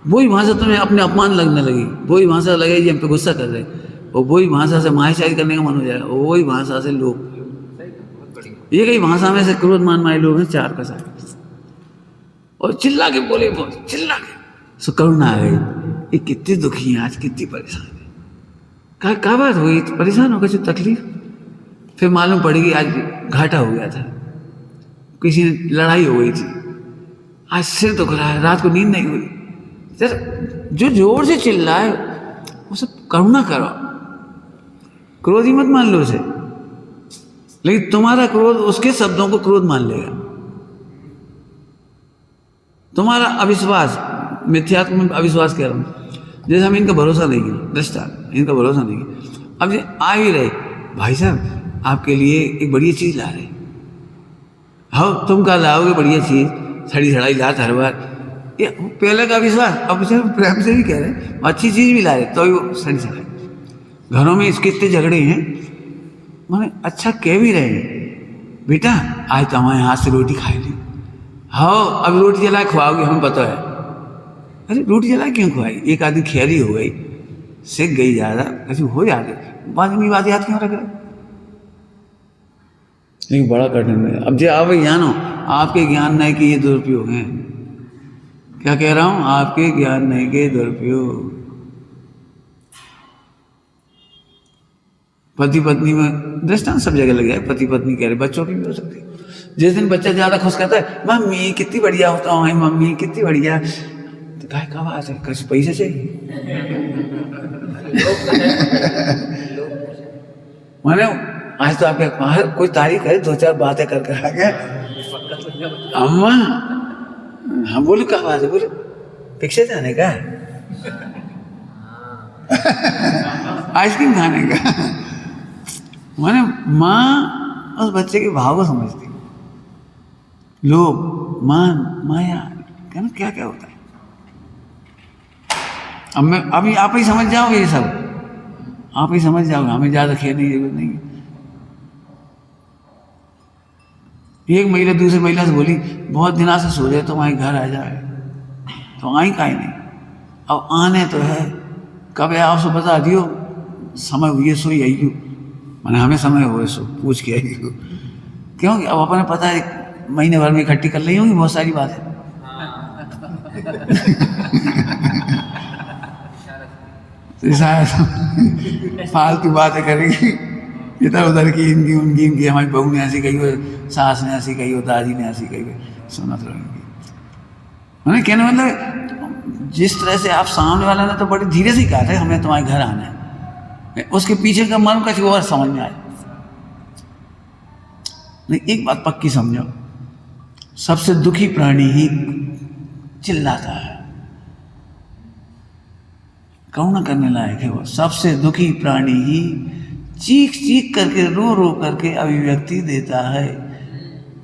वही भाषा तुम्हें अपने अपमान लगने लगी, वही भाषा लगेगी हम पे गुस्सा कर रहे, और वही भाषा से मायाशाही करने का मन हो जाएगा, वही भाषा से लोग, ये कई भाषा में से क्रोध मान माये लोग हैं 4 कसाय, और चिल्ला के बोले, बहुत चिल्ला के सो करुणा आ गई, ये कितनी दुखी है आज, कितनी परेशान है, क्या बात हुई, परेशान हो गए, जो तकलीफ, फिर मालूम पड़ेगी आज घाटा हो गया था, किसी ने लड़ाई हो गई थी, आज सिर दुख रहा है, रात को नींद नहीं हुई। सर जो जोर से चिल्लाए वो सब करुणा करो, क्रोध ही मत मान लो उसे, लेकिन तुम्हारा क्रोध उसके शब्दों को क्रोध मान लेगा। तुम्हारा अविश्वास, मिथ्यात्व में अविश्वास कह रहा हूं, जैसे हम इनका भरोसा नहीं किया, दृष्टांत इनका भरोसा नहीं किया, अब ये आ ही रहे, भाई साहब आपके लिए एक बढ़िया चीज ला रहे, हाँ तुम कहा लाओगे बढ़िया चीज, सड़ी सड़ाई लात हर बार, ये पहले का विश्वास, अब उसे प्रेम से भी कह रहे हैं अच्छी चीज भी ला रहे तो वो सड़ी सड़ाई, घरों में इसके इतने झगड़े हैं, मैंने अच्छा कह भी रहे हैं, बेटा आज तो हमारे हाथ से रोटी खाई ली, हाँ अब रोटी जला खुआओगे हमें पता है, अरे रोटी जला क्यों खुआई, एक आदमी खैरी हो गई, सिक गई ज़्यादा, ऐसी हो जाती, बाद में बात याद क्यों रख रहे, लेकिन बड़ा कठिन है। अब जो आप ज्ञान हो, आपके ज्ञान नहीं कि ये दुरुपयोग हैं, क्या कह रहा हूं, आपके ज्ञान नहीं के दुरुपयोग, पति पत्नी में दृष्टांत सब जगह लगे, पति पत्नी कह रहे, बच्चों की भी हो सकती है, जिस दिन बच्चा ज्यादा खुश करता है, मम्मी कितनी बढ़िया होता हूँ, मम्मी कितनी बढ़िया, तो कहा कब आ जाए, कैसे पैसे चाहिए, माने आज तो आपके बाहर कोई तारीफ करे, 2-4 बातें करके आ गए, अम्मा हम बोले कहा बात है, बोले पिक्चर जाने का, आइसक्रीम खाने का, माने माँ उस बच्चे के भाव को समझती, लोभ मान माया कहना क्या क्या होता है। अब मैं अभी आप ही समझ जाओगे, ये सब आप ही समझ जाओगे, हमें ज़्यादा खेलने की जरूरत नहीं है। एक महिला दूसरी महिला से बोली, बहुत दिनों से सो रहे तो वहीं घर आ जाए, तो आई काहे नहीं, अब आने तो है, कब है आपसे बता दियो, समय हुई सो आई हो, मैंने हमें समय हुए सो पूछ के आई हो, क्योंकि अब अपने पता है महीने भर में इकट्ठी कर ली होंगी बहुत सारी बातें, फालतू बातें करेगी इधर उधर की, इनकी हमारी बहू ने ऐसी कही हो, सास ने ऐसी कही हो, दादी ने ऐसी कही हो, सुनत रहेंगी। मैंने कहने मतलब जिस तरह से आप सामने वाला ने तो बड़े धीरे से कहा था हमें तुम्हारे घर आना है, उसके पीछे का मन कुछ और समझ में आए। नहीं, एक बात पक्की समझो, सबसे दुखी प्राणी ही चिल्लाता है, करुणा करने लायक है वो, सबसे दुखी प्राणी ही चीख चीख करके रो रो करके अभिव्यक्ति देता है।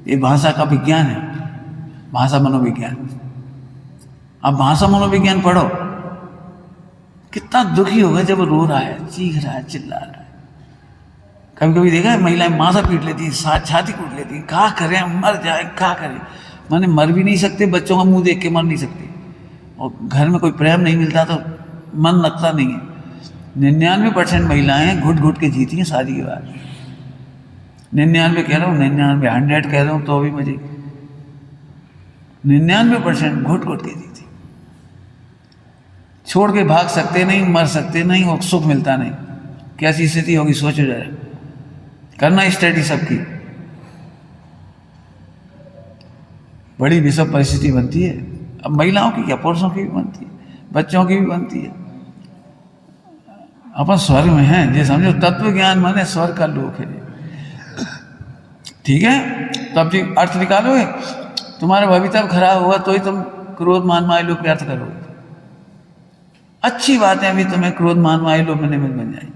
ये भाषा का विज्ञान है, भाषा मनोविज्ञान। अब भाषा मनोविज्ञान पढ़ो, कितना दुखी होगा जब रो रहा है, चीख रहा है, चिल्ला रहा है। कभी कभी देखा है महिलाएं माथा पीट लेती है, छाती कूट लेती है, क्या करें मर जाए, क्या करें, माने मर भी नहीं सकते, बच्चों का मुंह देख के मर नहीं सकते, और घर में कोई प्रेम नहीं मिलता तो मन लगता नहीं है। 99% महिलाएं घुट घुट के जीती हैं शादी के बाद, 99 कह रहा हूँ, 99 100 कह रहा हूँ तो भी मुझे 99% घुट घुट के जीती, छोड़ के भाग सकते नहीं, मर सकते नहीं, और सुख मिलता नहीं। कैसी स्थिति होगी सोचो जरा, करना स्टडी सबकी, बड़ी विषम परिस्थिति बनती है। अब महिलाओं की क्या, पुरुषों की भी बनती है, बच्चों की भी बनती है। अपन स्वर्ग में हैं, ये समझो तत्व ज्ञान माने स्वर्ग का लोक है, ठीक है। तो अब अर्थ निकालोगे, तुम्हारा भवितव्य खराब हुआ तो ही तुम क्रोध मान माय लोग व्यर्थ करोगे। अच्छी बातें अभी तुम्हें क्रोध मान माया लोभ में निमित्त बन जाएंगी।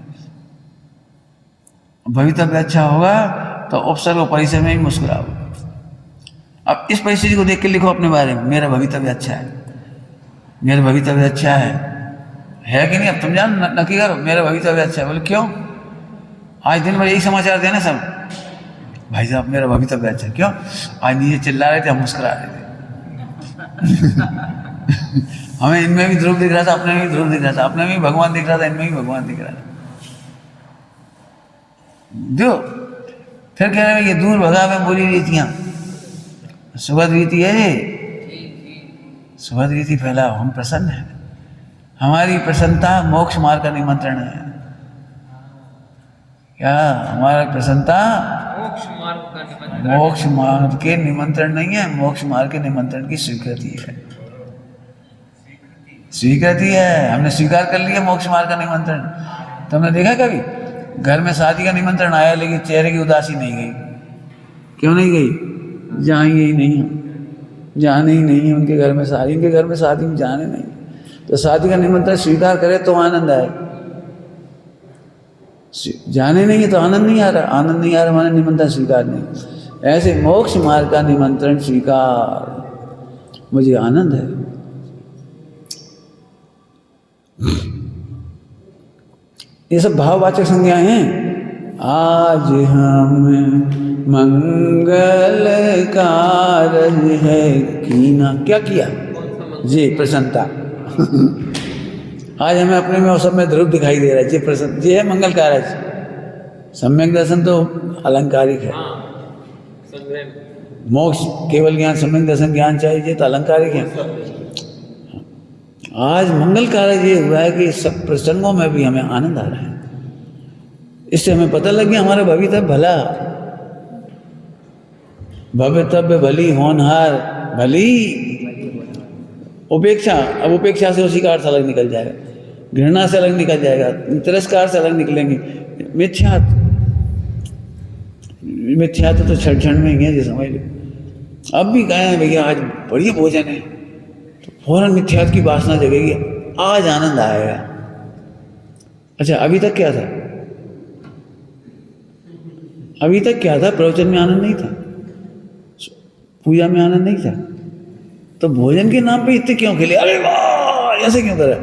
भवितव्य अच्छा होगा तो उपसर्ग और परिचय में ही मुस्कुराओ। अब इस परिस्थिति को देख के लिखो अपने बारे में, मेरा भवितव्य अच्छा है, मेरा भवितव्य अच्छा है कि नहीं? अब तुम जान नक्की करो, मेरा भवितव्य अच्छा है। बोले क्यों? आज दिन भर यही समाचार थे ना सब, भाई साहब मेरा भवितव्य अच्छा है। क्यों? आज नीचे चिल्ला रहे थे, हम मुस्कुरा रहे थे। हमें इनमें भी ध्रुव दिख रहा था, अपने में भी ध्रुव दिख रहा था, अपने में भी भगवान दिख रहा था, इनमें भी भगवान दिख रहा था। जो फिर कह रहे हैं ये दूर भगा में बोली रीतियां, सुभद रीति है ये, सुभद रीति फैलाओ। हम प्रसन्न हैं, हमारी प्रसन्नता मोक्ष मार्ग का निमंत्रण है। क्या हमारा प्रसन्नता मोक्ष मार्ग के निमंत्रण नहीं है, मोक्ष मार्ग के निमंत्रण की स्वीकृति है। स्वीकृति है, हमने स्वीकार कर लिया मोक्ष मार्ग का निमंत्रण। तुमने देखा कभी घर में शादी का निमंत्रण आया लेकिन चेहरे की उदासी नहीं गई? क्यों नहीं गई? जाएंगे ही नहीं, जाने ही नहीं है उनके घर में शादी, उनके घर में शादी में जाने नहीं। तो शादी का निमंत्रण स्वीकार करे तो आनंद आए, जाने नहीं है तो आनंद नहीं आ रहा, आनंद नहीं आ रहा माने निमंत्रण स्वीकार नहीं। ऐसे मोक्ष मार्ग का निमंत्रण स्वीकार, मुझे आनंद है। ये सब भाववाचक संज्ञाएं हैं। आज हम मंगल कारज है कीना, क्या किया जी? प्रसन्नता। आज हमें अपने में और सब में ध्रुव दिखाई दे रहा है, जी प्रसन्न, जी है मंगल कारज। सम्यक दर्शन तो अलंकारिक है, मोक्ष केवल ज्ञान, सम्यक दर्शन ज्ञान चाहिए तो अलंकारिक है। आज मंगल कारज ये हुआ है कि सब प्रसंगों में भी हमें आनंद आ रहा है। इससे हमें पता लग गया हमारा भवितव्य भला, भवितव्य भली, होनहार भली। उपेक्षा, अब उपेक्षा से उसी का अर्थ अलग निकल जाएगा, घृणा से अलग निकल जाएगा, तिरस्कार से अलग निकलेंगे। मिथ्यात, मिथ्यात तो क्षण क्षण में ही है, जैसे समझ लो। अब भी कहे भैया आज बढ़िया भोजन है तो फौरन मिथ्यात की वासना जगेगी, आज आनंद आएगा। अच्छा अभी तक क्या था? अभी तक क्या था? प्रवचन में आनंद नहीं था, पूजा में आनंद नहीं था, तो भोजन के नाम पे इतने क्यों खेले? अरे वाह ऐसे क्यों करा?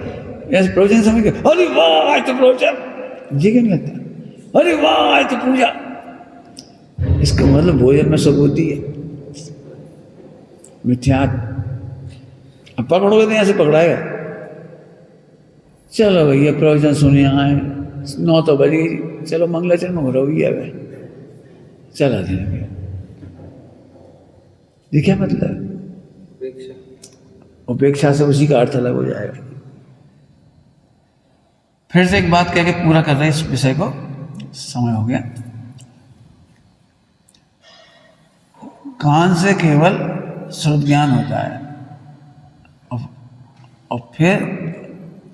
ऐसे प्रवचन समय के अरे वाह आज तो प्रवचन, जी क्यों नहीं लगता? अरे वाह आज तो पूजा। इसका मतलब भोजन में सबूती है, मिथ्यात। अब पकड़ोगे तो ऐसे पकड़ाएगा। चलो भैया प्रवचन सुने आए, 9 तो बज गई, चलो मंगलाचरण हो रहा है भाई, चला देना भैया। ये क्या मतलब? उपेक्षा से उसी का अर्थ अलग हो जाएगा। फिर से एक बात कह के पूरा कर रहे हैं इस विषय को, समय हो गया। कान से केवल श्रुत ज्ञान होता है और फिर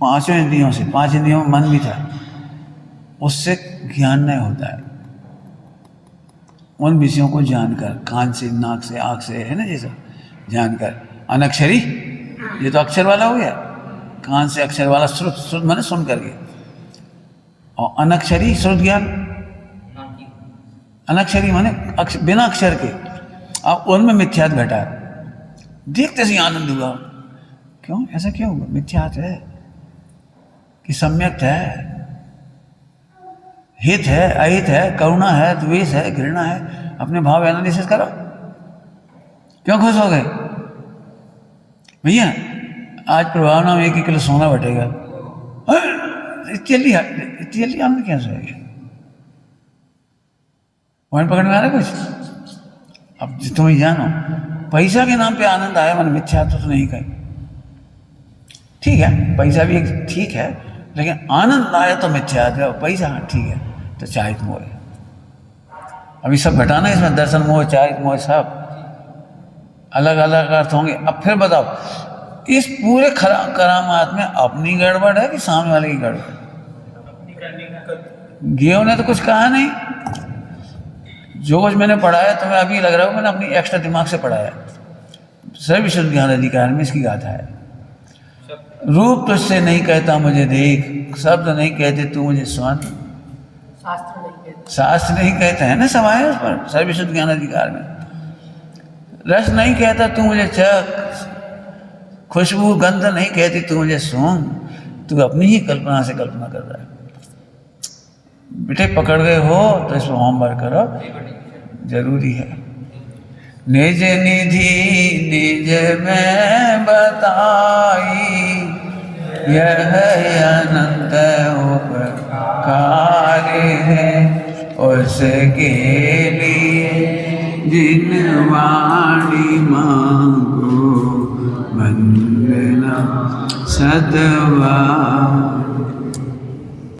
5 इंद्रियों से, 5 इंद्रियों में मन भी था, उससे ज्ञान नहीं होता है। उन विषयों को जानकर, कान से, नाक से, आँख से, है ना जैसा जानकर। अनक्षरी, ये तो अक्षर वाला हो गया, कान से अक्षर वाला श्रुत, श्रुत माने सुन करके, और अनक्षरी श्रुत ज्ञान। अनक्षरी माने बिना अक्षर के। अब उनमें मिथ्यात घटा, देखते से आनंद हुआ। क्यों? ऐसा क्यों हुआ? मिथ्यात है कि सम्यक है, हित है, अहित है, करुणा है, द्वेष है, घृणा है। अपने भाव एनालिसिस करो। क्यों खुश हो गए भैया? आज प्रभावना में 1 किलो सोना बटेगा, इतनी जल्दी आनंद कैसे हो गया? पॉइंट पकड़ में आ रहा है कुछ? अब तुम ही जानो, पैसा के नाम पे आनंद आया, मैंने मिथ्या तो नहीं कही। ठीक है, पैसा भी एक ठीक है, लेकिन आनंद आया तो मिथ्या है। पैसा हाँ ठीक है, तो चाहित मोह है। अभी सब घटाना है इसमें, दर्शन मोह, चाहित मोह, सब अलग अलग अर्थ होंगे। अब फिर बताओ, इस पूरे करामात में अपनी गड़बड़ है कि सामने वाले की गड़बड़? गेहूं ने तो कुछ कहा नहीं। जो कुछ मैंने पढ़ाया तुम्हें अभी लग रहा है मैंने अपनी एक्स्ट्रा दिमाग से पढ़ाया। सर्व विशुद्ध ज्ञान अधिकार में इसकी गाथा है। रूप तुझसे नहीं कहता मुझे देख, शब्द नहीं कहते तू मुझे सुन, शास्त्र नहीं कहते। शास्त्र नहीं कहते हैं ना, समाये उस पर सर्वशुद्ध ज्ञान अधिकार में। रस नहीं कहता तू मुझे चख, खुशबू गंध नहीं कहती तू मुझे सूंघ, तू अपनी ही कल्पना से कल्पना कर रहा है। बेटे पकड़ गए हो तो इसमें होमवर्क करो, जरूरी है। निज निधि निज में बताई, यह अनंत उपकार है उसके लिए जिन वाणी मांगो वंदना सदवा